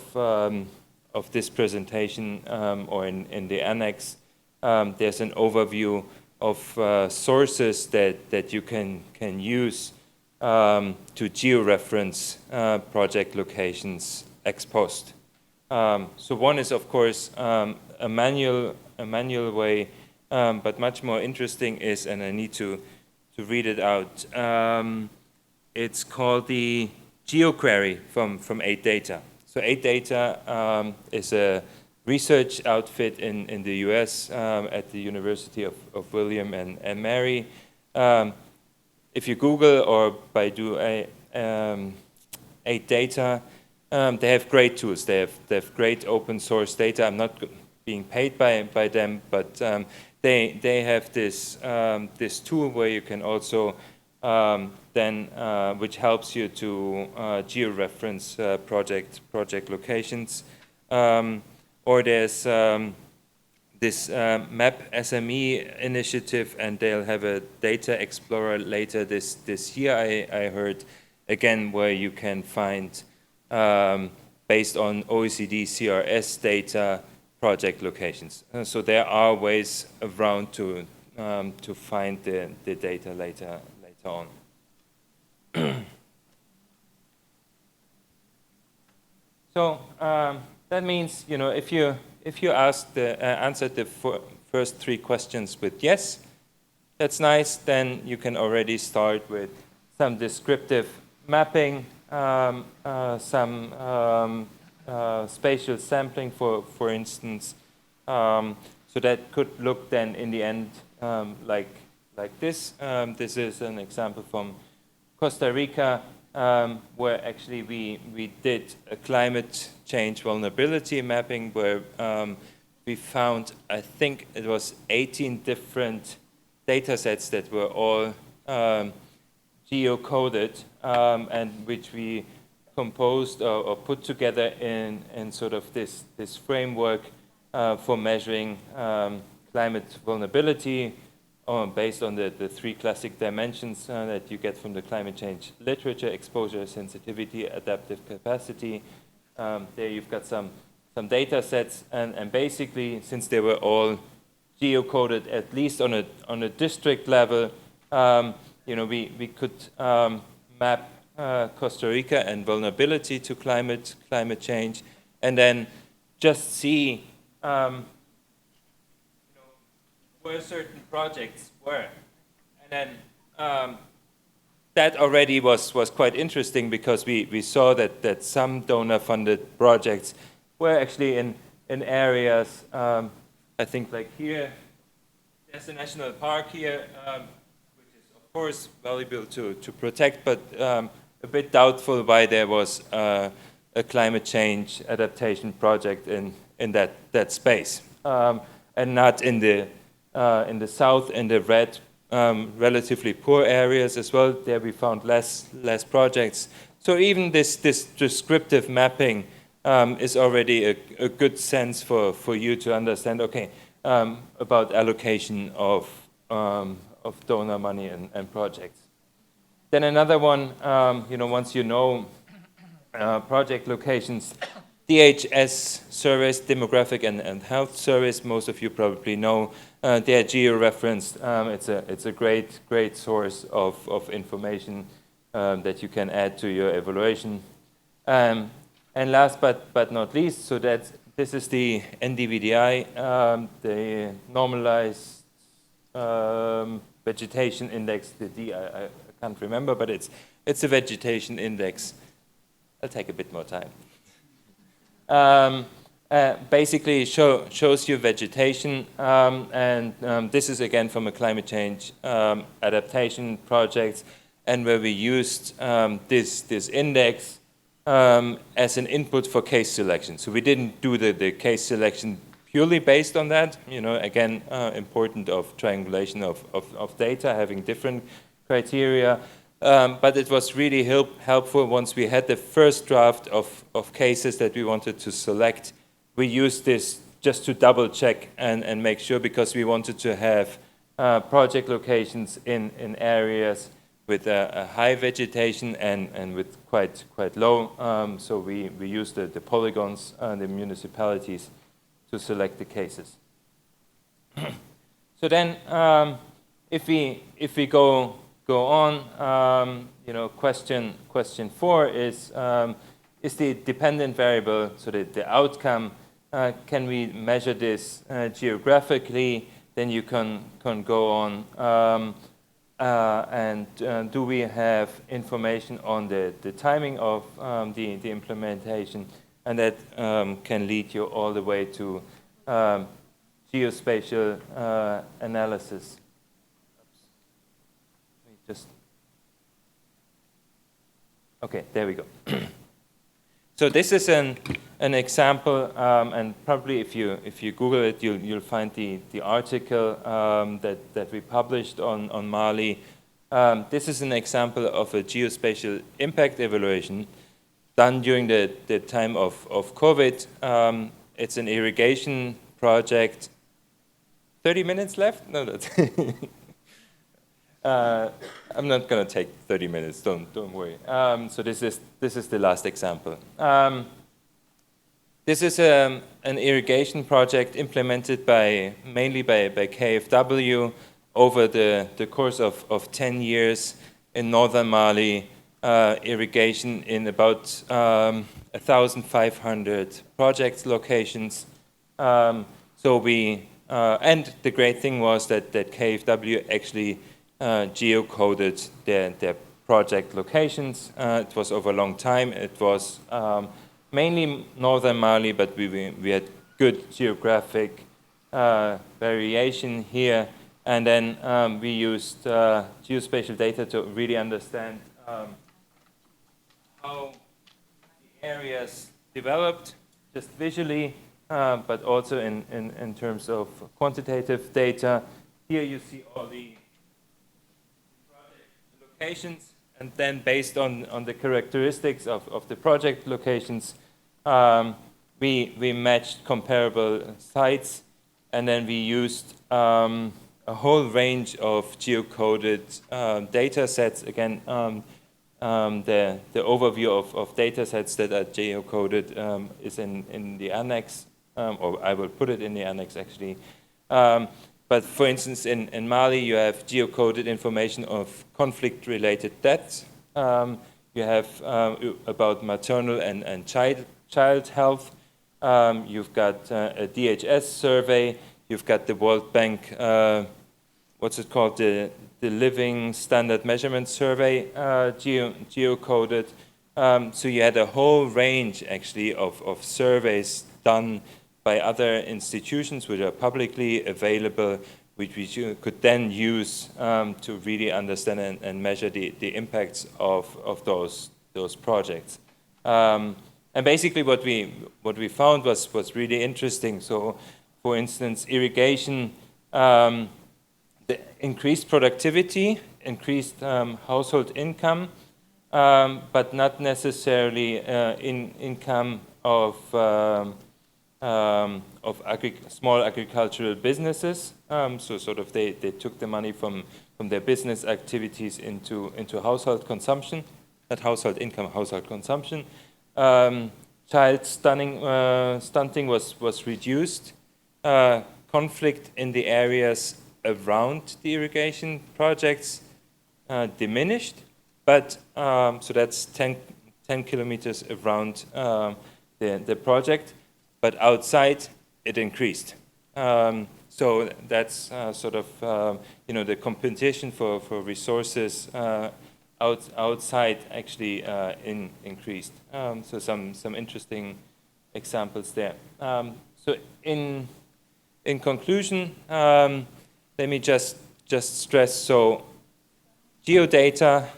this presentation or in the annex, there's an overview of sources that you can use to georeference project locations ex post. So one is, of course, a manual way, but much more interesting is, and I need to read it out. It's called the GeoQuery from 8Data. So 8Data is a research outfit in the US at the University of William and Mary. If you Google or Baidu 8Data, they have great tools. They have great open source data. I'm not being paid by them, but they have this tool where you can also which helps you to georeference project locations. Or there's this Map SME initiative, and they'll have a data explorer later this year, I heard, again, where you can find, based on OECD CRS data, project locations. So there are ways around to find the data later on. So that means, if you answered the first 3 questions with yes, that's nice. Then you can already start with some descriptive mapping, some spatial sampling, for instance. So that could look then in the end like this. This is an example from Costa Rica, where actually we did a climate change vulnerability mapping where we found, I think it was 18 different data sets that were all geocoded, and which we composed or put together in sort of this framework for measuring climate vulnerability based on the 3 classic dimensions that you get from the climate change literature: exposure, sensitivity, adaptive capacity. There you've got some data sets, and basically, since they were all geocoded at least on a district level, we could map Costa Rica and vulnerability to climate change, and then just see where certain projects were, and then that already was quite interesting because we saw that some donor-funded projects were actually in areas. I think like here, there's a national park here, which is of course valuable to protect, but a bit doubtful why there was a climate change adaptation project in that space, and not in the south, in the red, relatively poor areas as well. There we found less projects. So even this descriptive mapping is already a good sense for you to understand, okay, about allocation of donor money and projects. Then another one, once you know project locations, DHS surveys, demographic and health surveys, most of you probably know, they are geo-referenced. It's a great source of information that you can add to your evaluation. And last but not least, so this is the NDVDI, the normalized vegetation index. The D I can't remember, but it's a vegetation index. I'll take a bit more time. Basically shows you vegetation, and this is again from a climate change adaptation project, and where we used this index as an input for case selection. So we didn't do the case selection purely based on that. Again, important of triangulation of data, having different criteria. But it was really helpful once we had the first draft of cases that we wanted to select. We used this just to double check and make sure, because we wanted to have project locations in areas with a high vegetation and with quite low. So we used the polygons, the municipalities, to select the cases. So then, if we go on, question 4 is the dependent variable, so the outcome, can we measure this geographically? Then you can go on, and do we have information on the timing of the implementation? And that can lead you all the way to geospatial analysis. Okay, there we go. So this is an example, and probably if you Google it, you'll find the article that we published on Mali. This is an example of a geospatial impact evaluation done during the time of COVID. It's an irrigation project. 30 minutes left? No, that's I'm not going to take 30 minutes. Don't worry. So this is the last example. This is an irrigation project implemented mainly by KfW over the course of 10 years in northern Mali. Irrigation in about 1,500 project locations. So we and the great thing was that KfW actually geocoded their project locations. It was over a long time. It was mainly northern Mali, but we had good geographic variation here. And then we used geospatial data to really understand how the areas developed, just visually, but also in terms of quantitative data. Here you see all the project locations, and then based on the characteristics of the project locations, we matched comparable sites, and then we used a whole range of geocoded data sets. Again, the overview of data sets that are geocoded is in the annex, or I will put it in the annex actually. But for instance, in Mali, you have geocoded information of conflict-related deaths. You have about maternal and child health. You've got a DHS survey. You've got the World Bank, what's it called, the Living Standard Measurement Survey, geocoded. So you had a whole range, actually, of surveys done by other institutions which are publicly available, which you could then use to really understand and measure the impacts of those projects. And basically what we found was really interesting. So, for instance, irrigation, the increased productivity, increased household income, but not necessarily income of small agricultural businesses. So sort of they took the money from their business activities into household consumption, not household income, household consumption. Child stunting was reduced. Conflict in the areas around the irrigation projects diminished, but so that's 10 kilometers around the project, but outside it increased. So that's sort of the competition for resources outside actually increased. So some interesting examples there. So in conclusion, let me just stress, so geodata,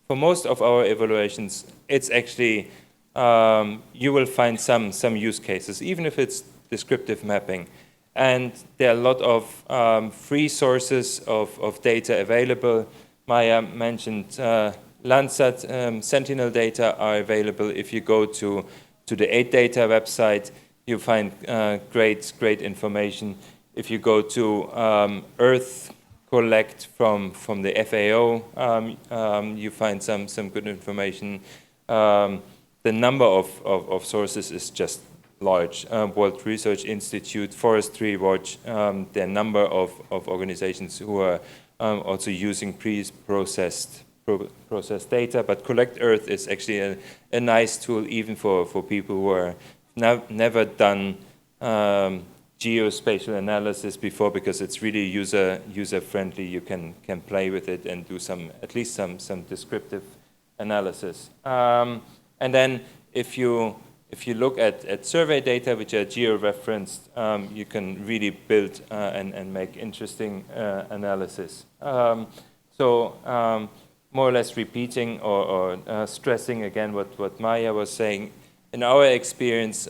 for most of our evaluations, it's actually, you will find some use cases, even if it's descriptive mapping. And there are a lot of free sources of data available. Maya mentioned Landsat, Sentinel data are available. If you go to the 8Data website, you find great information. If you go to Earth Collect from the FAO, you find some good information. The number of sources is just large. World Research Institute, Forestry Watch, there are a number of organizations who are also using processed data, but Collect Earth is actually a nice tool even for people who are never done geospatial analysis before, because it's really user friendly. You can play with it and do at least some descriptive analysis. And then if you look at survey data which are geo-referenced, you can really build and make interesting analysis. So more or less repeating or stressing again what Maya was saying. In our experience,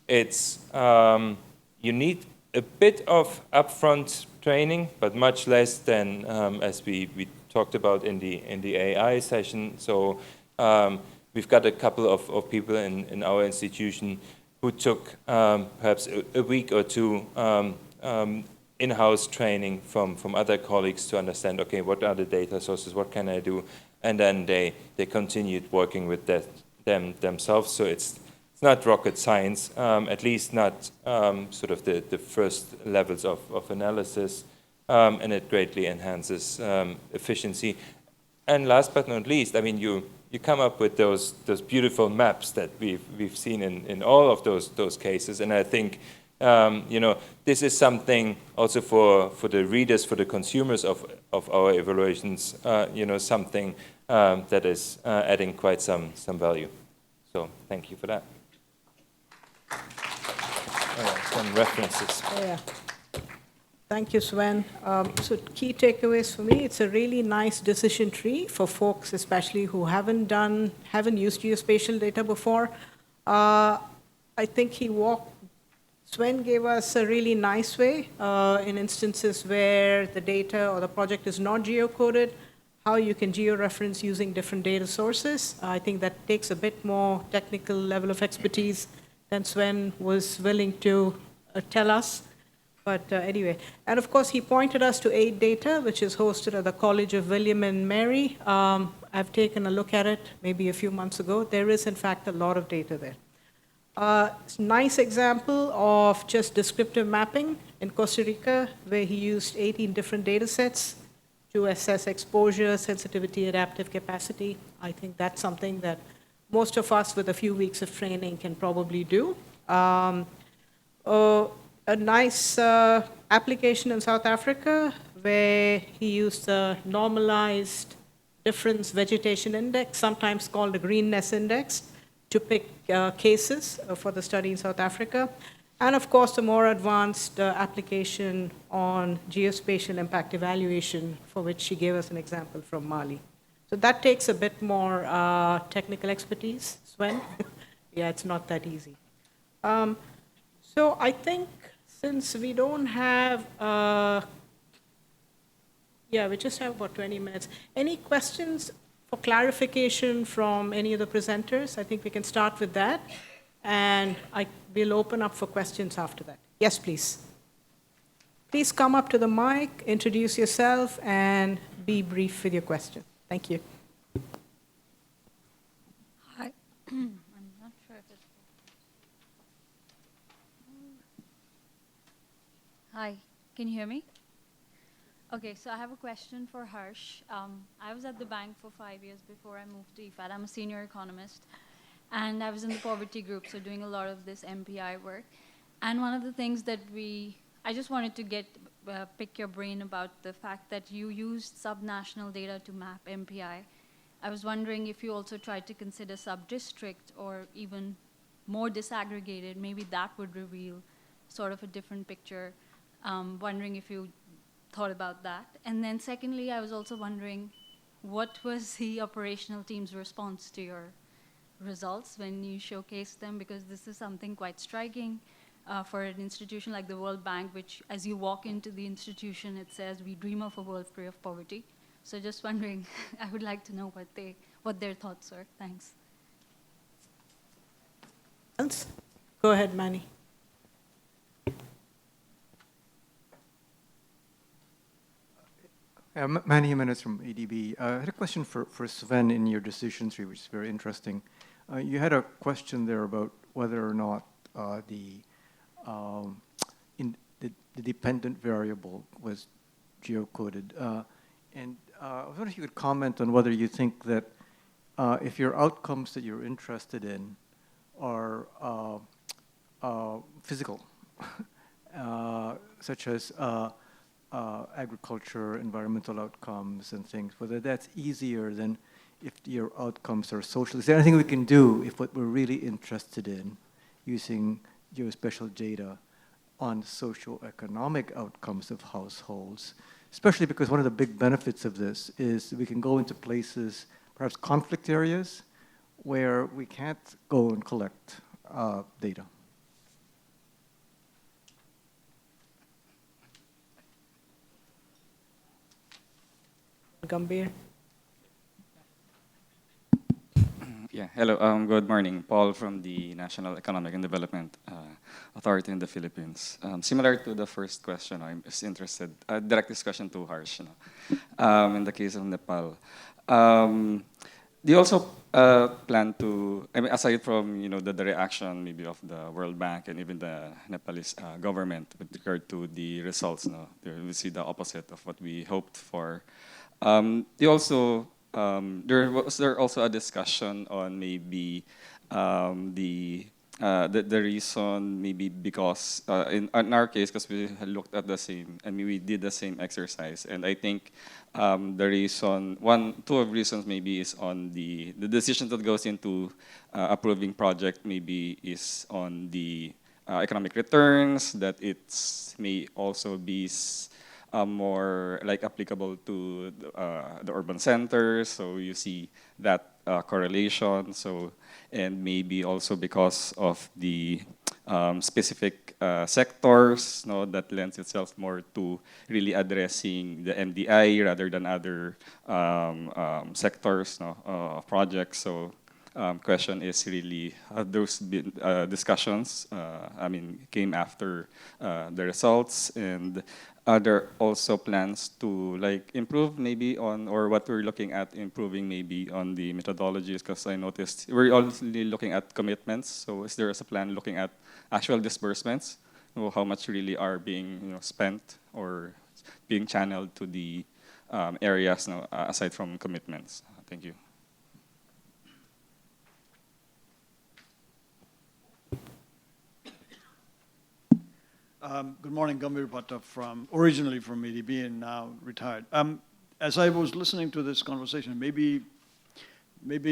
it's you need a bit of upfront training, but much less than as we talked about in the AI session. So we've got a couple of people in our institution who took perhaps a week or two in-house training from other colleagues to understand, okay, what are the data sources, what can I do? And then they continued working with themselves. So it's not rocket science, at least not sort of the first levels of analysis, and it greatly enhances efficiency. And last but not least, I mean, you come up with those beautiful maps that we've seen in all of those cases, and I think this is something also for the readers, for the consumers of our evaluations, something that is adding quite some value. So thank you for that. Some references. Yeah. Thank you, Sven. So key takeaways for me, it's a really nice decision tree for folks, especially who haven't used geospatial data before. I think Sven gave us a really nice way in instances where the data or the project is not geocoded, how you can georeference using different data sources. I think that takes a bit more technical level of expertise than Sven was willing to tell us. But anyway, and of course, he pointed us to AID data, which is hosted at the College of William and Mary. I've taken a look at it maybe a few months ago. There is, in fact, a lot of data there. Nice example of just descriptive mapping in Costa Rica, where he used 18 different data sets to assess exposure, sensitivity, adaptive capacity. I think that's something that most of us with a few weeks of training can probably do. A nice application in South Africa where he used the normalized difference vegetation index, sometimes called the greenness index, to pick cases for the study in South Africa. And of course, the more advanced application on geospatial impact evaluation, for which she gave us an example from Mali. So that takes a bit more technical expertise, Sven. Yeah, it's not that easy. So I think since we don't have, we just have about 20 minutes. Any questions for clarification from any of the presenters? I think we can start with that. And we'll open up for questions after that. Yes, please. Please come up to the mic, introduce yourself, and be brief with your question. Thank you. Hi. I'm not sure if it's... Hi, can you hear me? Okay, so I have a question for Harsh. I was at the bank for 5 years before I moved to IFAD. I'm a senior economist, and I was in the poverty group, so doing a lot of this MPI work. And one of the things that I just wanted to pick your brain about the fact that you used subnational data to map MPI. I was wondering if you also tried to consider sub-district or even more disaggregated, maybe that would reveal sort of a different picture. Wondering if you thought about that. And then secondly, I was also wondering, what was the operational team's response to your results when you showcased them? Because this is something quite striking for an institution like the World Bank, which as you walk into the institution, it says, we dream of a world free of poverty. So just wondering, I would like to know what their thoughts are. Thanks. Go ahead, Manny. Manny Jimenez from ADB. I had a question for Sven in your decision tree, which is very interesting. You had a question there about whether or not the dependent variable was geocoded. And I was wondering if you could comment on whether you think that if your outcomes that you're interested in are physical, such as agriculture, environmental outcomes and things, whether that's easier than if your outcomes are social. Is there anything we can do if what we're really interested in using geospatial data on socioeconomic outcomes of households, especially because one of the big benefits of this is we can go into places, perhaps conflict areas, where we can't go and collect data. Gambir. Yeah, hello, good morning. Paul from the National Economic and Development authority in the Philippines. Similar to the first question, I'm just interested, direct discussion to Harsh, in the case of Nepal. Do you also plan to, I mean, aside from the reaction maybe of the World Bank and even the Nepalese government with regard to the results, we see the opposite of what we hoped for. You also was there also a discussion on maybe the reason maybe because in our case, because we had looked at the same, I mean, we did the same exercise, and I think the reason, two of reasons maybe is on the decision that goes into approving project maybe is on the economic returns, that it's may also be more like applicable to the urban centers, so you see that correlation. So, and maybe also because of the specific sectors, that lends itself more to really addressing the MDI rather than other sectors, projects. So, question is really, have those been, discussions, I mean, came after the results, and are there also plans to like improve maybe on, or what we're looking at improving maybe on the methodologies? Because I noticed we're only looking at commitments. So is there a plan looking at actual disbursements? How much really are being spent or being channeled to the areas aside from commitments? Thank you. Good morning, Gambhir Bhatta, originally from ADB and now retired. As I was listening to this conversation, maybe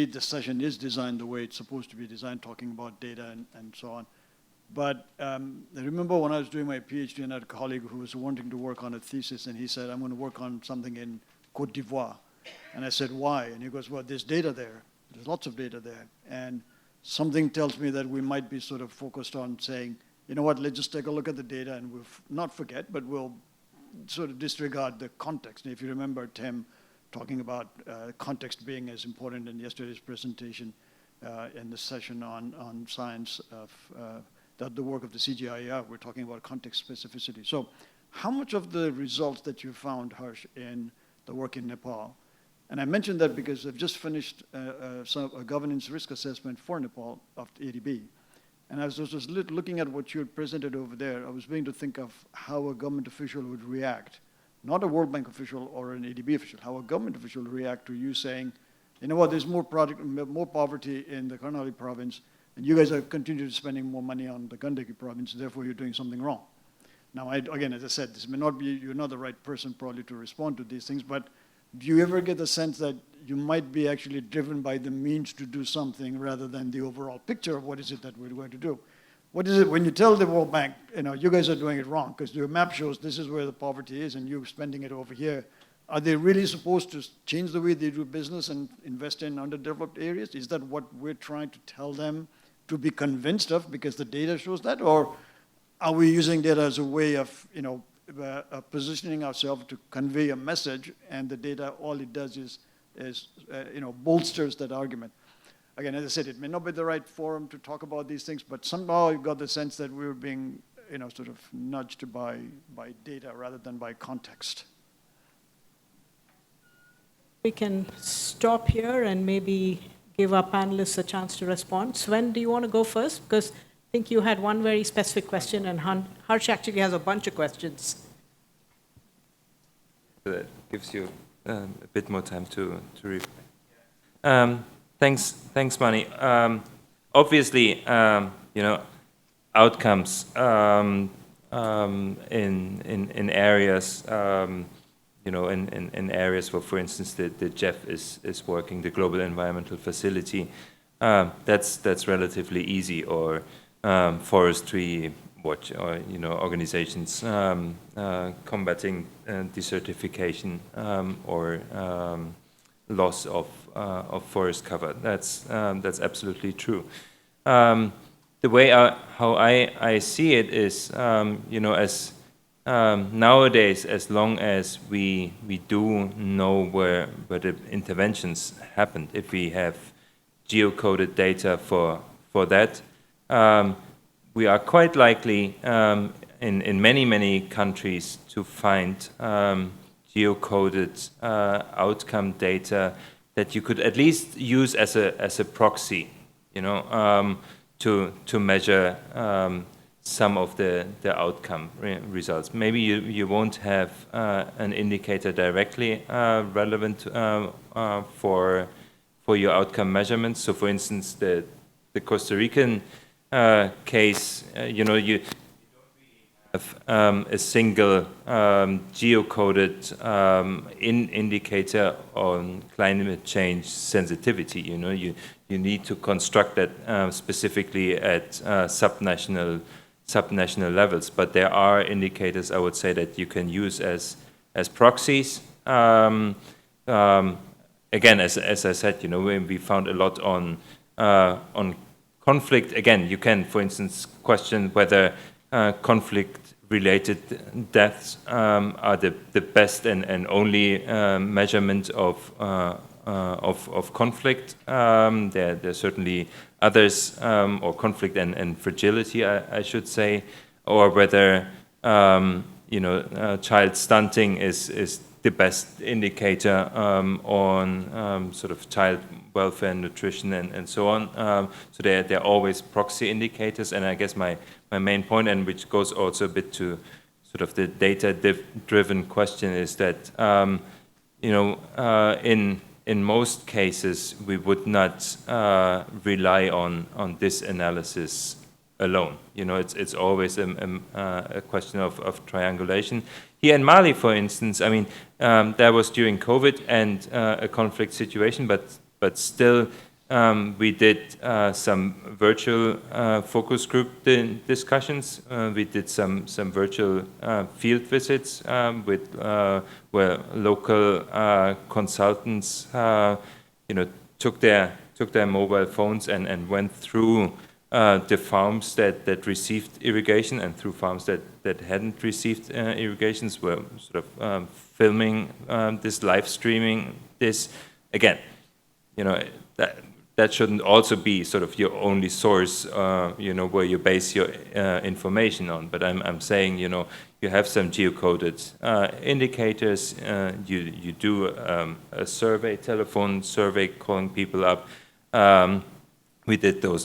the session is designed the way it's supposed to be designed, talking about data and so on. But I remember when I was doing my PhD and I had a colleague who was wanting to work on a thesis, and he said, I'm going to work on something in Côte d'Ivoire. And I said, why? And he goes, well, there's data there. There's lots of data there. And something tells me that we might be sort of focused on saying, you know what, let's just take a look at the data and we'll not forget, but we'll sort of disregard the context. And if you remember Tim talking about context being as important in yesterday's presentation in the session on science of the work of the CGIAR, we're talking about context specificity. So how much of the results that you found, Harsh, in the work in Nepal, and I mentioned that because I've just finished a governance risk assessment for Nepal of ADB. And as I was just looking at what you had presented over there, I was beginning to think of how a government official would react, not a World Bank official or an ADB official, how a government official would react to you saying, you know what, there's more poverty in the Karnali province, and you guys are continuing to spending more money on the Gandaki province, therefore you're doing something wrong. Now, again, as I said, this may not be, you're not the right person probably to respond to these things, but do you ever get the sense that you might be actually driven by the means to do something rather than the overall picture of what is it that we're going to do? What is it when you tell the World Bank, you guys are doing it wrong because your map shows this is where the poverty is and you're spending it over here. Are they really supposed to change the way they do business and invest in underdeveloped areas? Is that what we're trying to tell them to be convinced of because the data shows that? Or are we using data as a way of, positioning ourselves to convey a message, and the data, all it does is bolsters that argument? Again, as I said, it may not be the right forum to talk about these things, but somehow I got the sense that we were being, sort of nudged by data rather than by context. We can stop here and maybe give our panelists a chance to respond. Sven, do you want to go first? Because I think you had one very specific question, and Harsh actually has a bunch of questions. That gives you a bit more time to read. Thanks, Mani. Obviously, outcomes in areas, in areas where, for instance, the GEF is working, the Global Environmental Facility. That's relatively easy, or forestry watch, or organizations combating desertification or loss of forest cover. That's absolutely true. The way how I see it is, as nowadays, as long as we do know where the interventions happened, if we have geocoded data for that, we are quite likely in many countries to find geocoded outcome data that you could at least use as a proxy, to measure some of the outcome results. Maybe you won't have an indicator directly relevant for your outcome measurements. So, for instance, the Costa Rican case, you have a single geocoded indicator on climate change sensitivity. You need to construct that specifically at subnational levels. But there are indicators, I would say, that you can use as proxies. Again, as I said, we found a lot on conflict. Again, you can, for instance, question whether conflict-related deaths are the best and only measurement of conflict. There are certainly others, or conflict and fragility, I should say, or whether child stunting is the best indicator on sort of child welfare, nutrition, and so on. So they're always proxy indicators, and I guess my main point, and which goes also a bit to sort of the data-driven question, is that in most cases we would not rely on this analysis alone. It's always a question of triangulation. Here in Mali, for instance, I mean, that was during COVID and a conflict situation, but still we did some virtual focus group discussions. We did some virtual field visits with where local consultants, took their mobile phones and went through the farms that received irrigation and through farms that hadn't received irrigations, were sort of filming this, live streaming this. Again, that shouldn't also be sort of your only source, where you base your information on. But I'm saying, you have some geocoded indicators. You do a survey, telephone survey, calling people up. We did those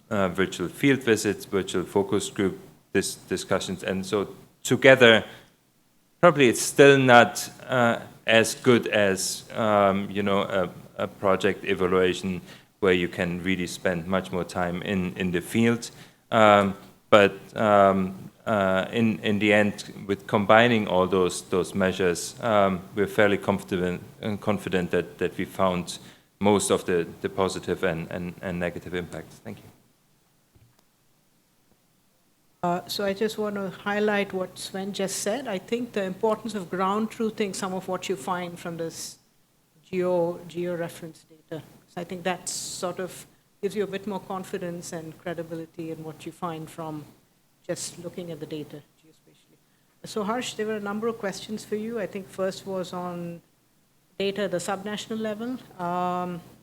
virtual field visits, virtual focus group discussions, and so together, probably it's still not as good as a project evaluation where you can really spend much more time in the field. But in the end, with combining all those measures, we're fairly confident that we found most of the positive and negative impacts. Thank you. So I just want to highlight what Sven just said. I think the importance of ground truthing some of what you find from this geo-reference data. So I think that sort of gives you a bit more confidence and credibility in what you find from just looking at the data geospatially. So Harsh, there were a number of questions for you. I think first was on data at the subnational level.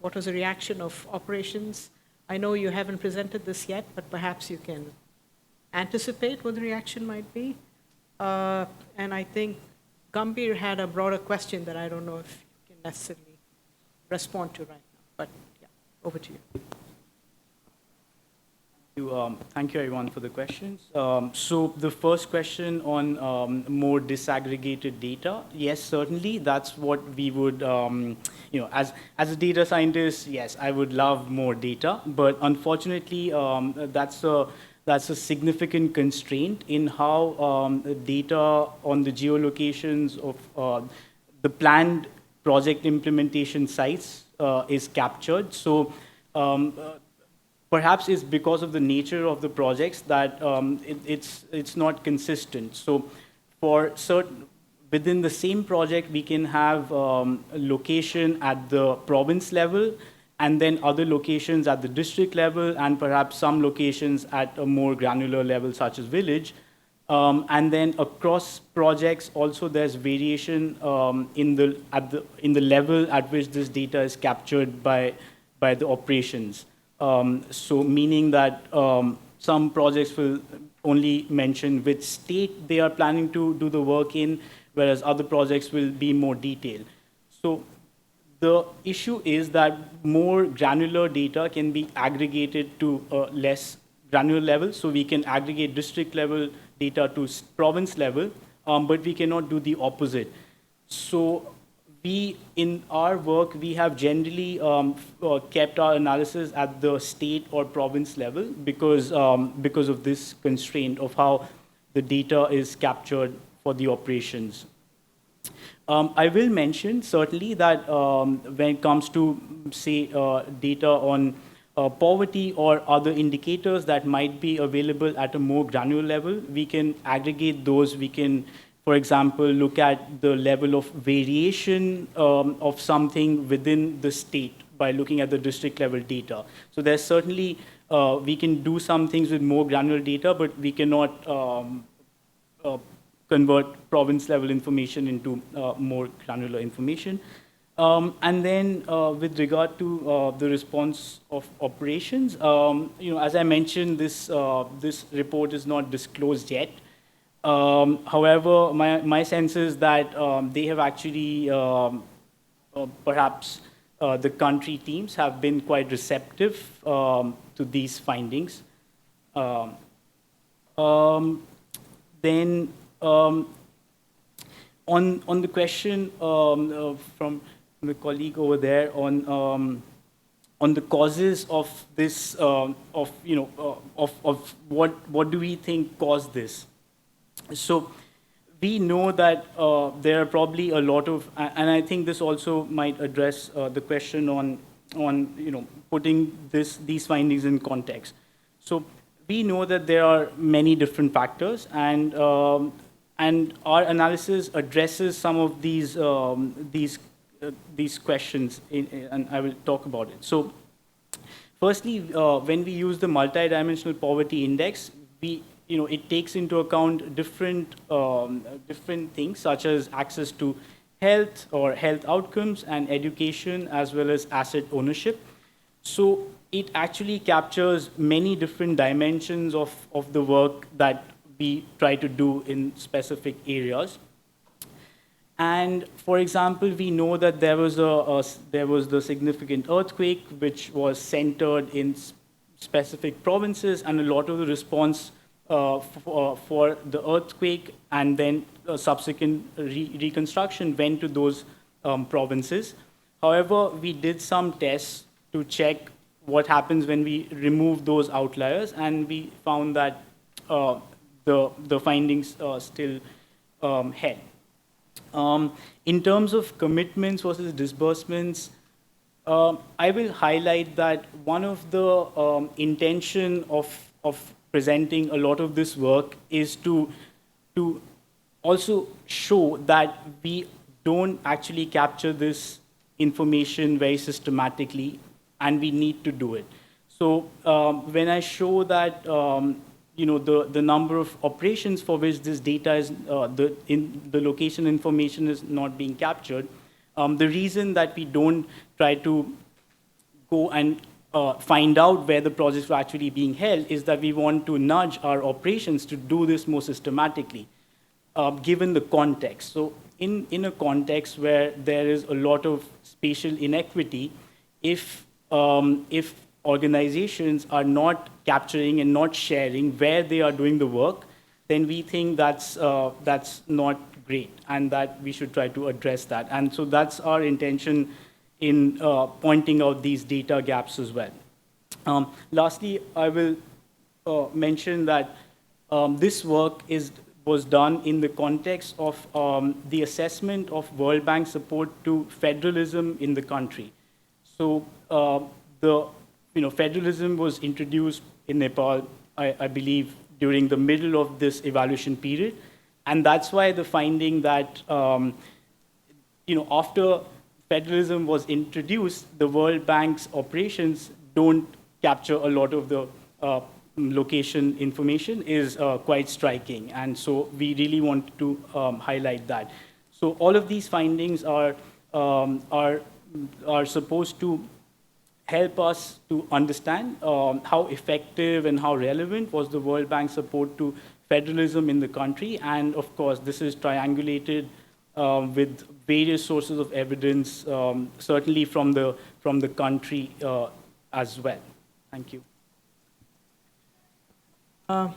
What was the reaction of operations? I know you haven't presented this yet, but perhaps you can anticipate what the reaction might be. And I think Gambhir had a broader question that I don't know if you can necessarily respond to right now. But yeah, over to you. Thank you, everyone, for the questions. So the first question on more disaggregated data, yes, certainly, that's what we would, as a data scientist, yes, I would love more data, but unfortunately, that's a significant constraint in how data on the geolocations of the planned project implementation sites is captured. So perhaps it's because of the nature of the projects that it's not consistent. So for certain, within the same project, we can have a location at the province level, and then other locations at the district level, and perhaps some locations at a more granular level, such as village. And then across projects, also there's variation in the level at which this data is captured by the operations. So meaning that some projects will only mention which state they are planning to do the work in, whereas other projects will be more detailed. So the issue is that more granular data can be aggregated to a less granular level. So we can aggregate district level data to province level, but we cannot do the opposite. So we, in our work, we have generally kept our analysis at the state or province level because of this constraint of how the data is captured for the operations. I will mention certainly that when it comes to, say, data on poverty or other indicators that might be available at a more granular level, we can aggregate those. We can, for example, look at the level of variation of something within the state by looking at the district level data. So there's certainly, we can do some things with more granular data, but we cannot convert province level information into more granular information. And then with regard to the response of operations, as I mentioned, this report is not disclosed yet. However, my sense is that they have actually, perhaps the country teams have been quite receptive to these findings. Then on the question from the colleague over there on the causes of this, of what do we think caused this? So we know that there are probably a lot of, and I think this also might address the question on putting these findings in context. So we know that there are many different factors, and our analysis addresses some of these questions, and I will talk about it. So firstly, when we use the multidimensional poverty index, it takes into account different things such as access to health or health outcomes and education, as well as asset ownership. So it actually captures many different dimensions of the work that we try to do in specific areas. And for example, we know that there was the significant earthquake, which was centered in specific provinces, and a lot of the response for the earthquake and then subsequent reconstruction went to those provinces. However, we did some tests to check what happens when we remove those outliers, and we found that the findings still held. In terms of commitments versus disbursements, I will highlight that one of the intention of presenting a lot of this work is to also show that we don't actually capture this information very systematically, and we need to do it. So when I show that the number of operations for which this data is, the location information is not being captured, the reason that we don't try to go and find out where the projects were actually being held is that we want to nudge our operations to do this more systematically, given the context. So in a context where there is a lot of spatial inequity, if organizations are not capturing and not sharing where they are doing the work, then we think that's not great, and that we should try to address that. And so that's our intention in pointing out these data gaps as well. Lastly, I will mention that this work was done in the context of the assessment of World Bank support to federalism in the country. So federalism was introduced in Nepal, I believe, during the middle of this evaluation period. And that's why the finding that, after federalism was introduced, the World Bank's operations don't capture a lot of the location information is quite striking. And so we really want to highlight that. So all of these findings are supposed to help us to understand how effective and how relevant was the World Bank support to federalism in the country. And of course, this is triangulated with various sources of evidence, certainly from the country as well. Thank you. Yeah,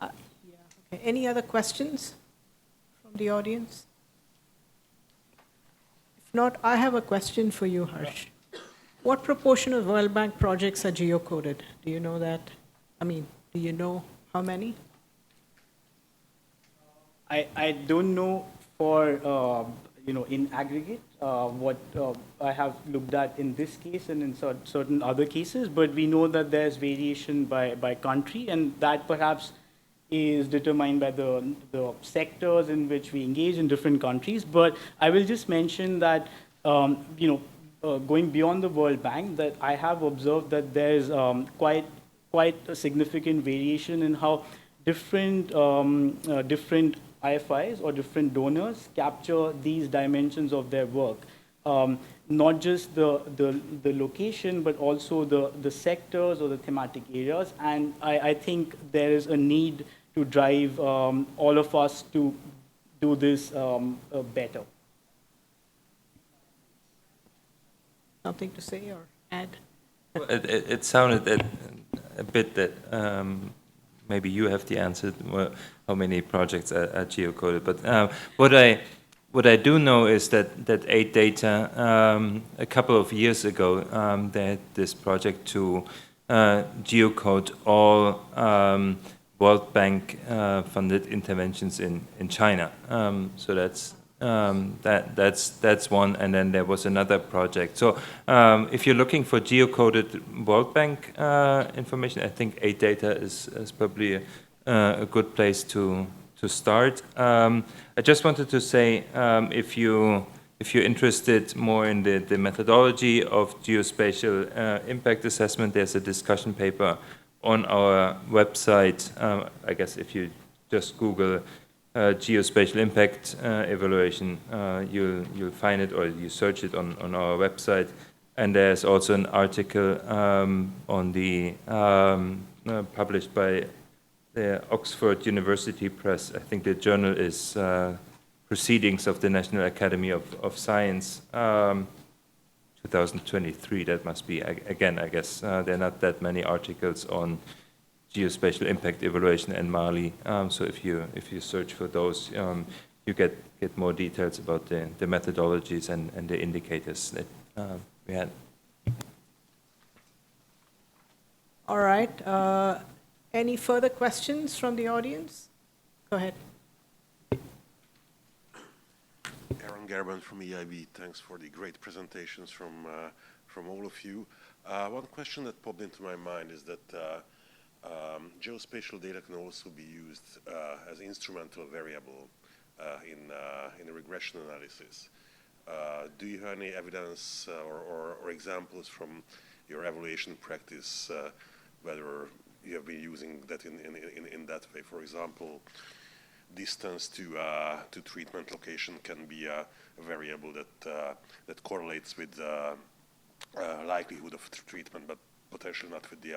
okay. Any other questions from the audience? If not, I have a question for you, Harsh. What proportion of World Bank projects are geocoded? Do you know that? I mean, do you know how many? I don't know for, in aggregate, what I have looked at in this case and in certain other cases, but we know that there's variation by country, and that perhaps is determined by the sectors in which we engage in different countries. But I will just mention that, going beyond the World Bank, that I have observed that there's quite a significant variation in how different IFIs or different donors capture these dimensions of their work. Not just the location, but also the sectors or the thematic areas. And I think there is a need to drive all of us to do this better. Something to say or add? Well, it sounded a bit that maybe you have the answer, how many projects are geocoded. But what I do know is that Aid Data, a couple of years ago, they had this project to geocode all World Bank funded interventions in China. So that's one, and then there was another project. So if you're looking for geocoded World Bank information, I think Aid Data is probably a good place to start. I just wanted to say, if you're interested more in the methodology of geospatial impact assessment, there's a discussion paper on our website. I guess if you just Google geospatial impact evaluation, you'll find it, or you search it on our website. And there's also an article on the published by the Oxford University Press. I think the journal is Proceedings of the National Academy of Science, 2023. That must be, again, I guess there are not that many articles on geospatial impact evaluation in Mali. So if you search for those, you get more details about the methodologies and the indicators that we had. All right. Any further questions from the audience? Go ahead. Aaron Gerben from EIB. Thanks for the great presentations from all of you. One question that popped into my mind is that geospatial data can also be used as instrumental variable in a regression analysis. Do you have any evidence or examples from your evaluation practice whether you have been using that in that way? For example, distance to treatment location can be a variable that correlates with likelihood of treatment, but potentially not with the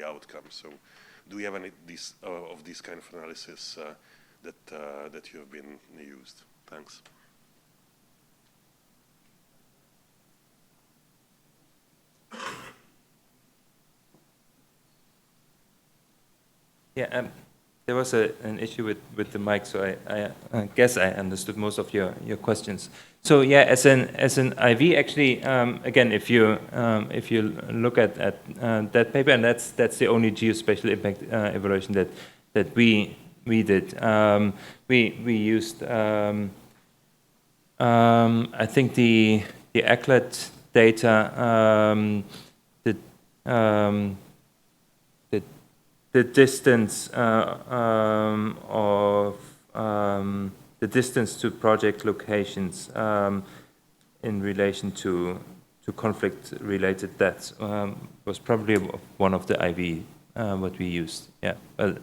outcome. So, do you have any of these kind of analysis that you have been used? Thanks. Yeah, there was an issue with the mic, so I guess I understood most of your questions. So yeah, as an IV, actually, again, if you look at that paper, and that's the only geospatial impact evaluation that we did. We used I think the ACLED data, the distance the distance to project locations in relation to conflict-related deaths was probably one of the IV what we used. Yeah, but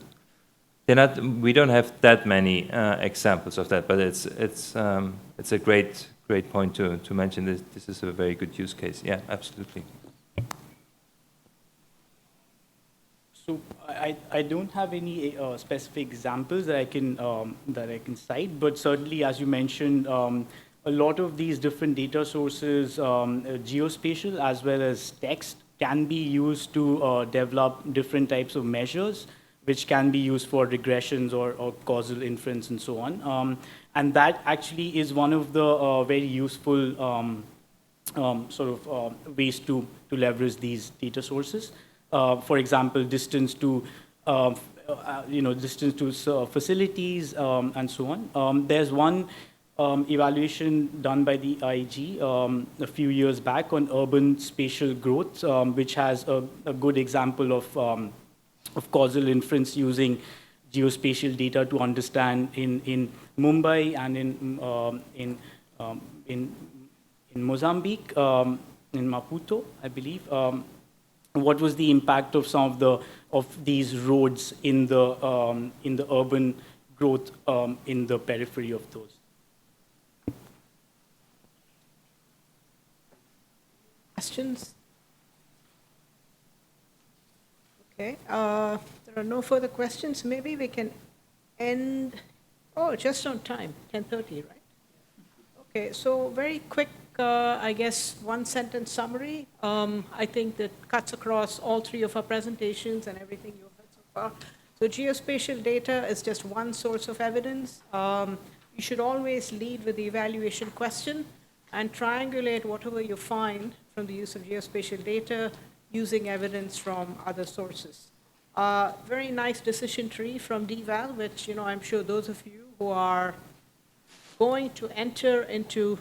we don't have that many examples of that, but it's a great great point to mention this. This is a very good use case. Yeah, absolutely. So I don't have any specific examples that I can cite, but certainly, as you mentioned, a lot of these different data sources, geospatial as well as text, can be used to develop different types of measures, which can be used for regressions or causal inference and so on. And that actually is one of the very useful ways to leverage these data sources. For example, distance to facilities and so on. There's one evaluation done by the IEG a few years back on urban spatial growth, which has a good example of causal inference using geospatial data to understand in Mumbai and in Mozambique, in Maputo, I believe. What was the impact of some of these roads in the urban growth in the periphery of those? Questions? Okay, there are no further questions. Maybe we can end, just on time, 10:30, right? Okay, so very quick, I guess, one sentence summary. I think that cuts across all three of our presentations and everything you've heard so far. So geospatial data is just one source of evidence. You should always lead with the evaluation question and triangulate whatever you find from the use of geospatial data using evidence from other sources. Very nice decision tree from DVAL, which I'm sure those of you who are going to enter into,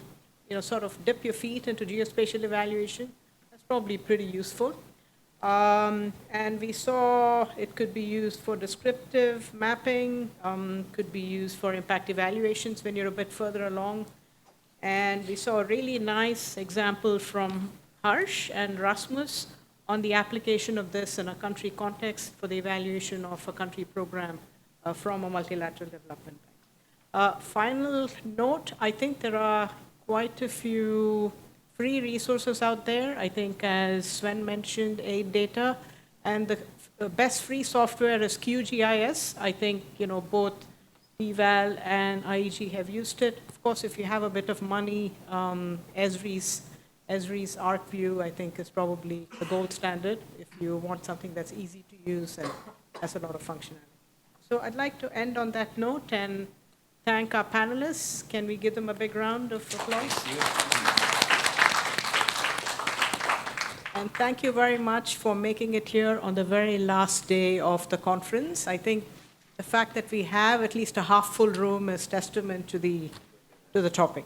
sort of dip your feet into geospatial evaluation, that's probably pretty useful. And we saw it could be used for descriptive mapping, could be used for impact evaluations when you're a bit further along. And we saw a really nice example from Harsh and Rasmus on the application of this in a country context for the evaluation of a country program from a multilateral development bank. Final note, I think there are quite a few free resources out there. I think, as Sven mentioned, aid data, and the best free software is QGIS. I think, both DVAL and IEG have used it. Of course, if you have a bit of money, Esri's ArcView, I think, is probably the gold standard if you want something that's easy to use and has a lot of functionality. So I'd like to end on that note and thank our panelists. Can we give them a big round of applause? And thank you very much for making it here on the very last day of the conference. I think the fact that we have at least a half full room is testament to the topic.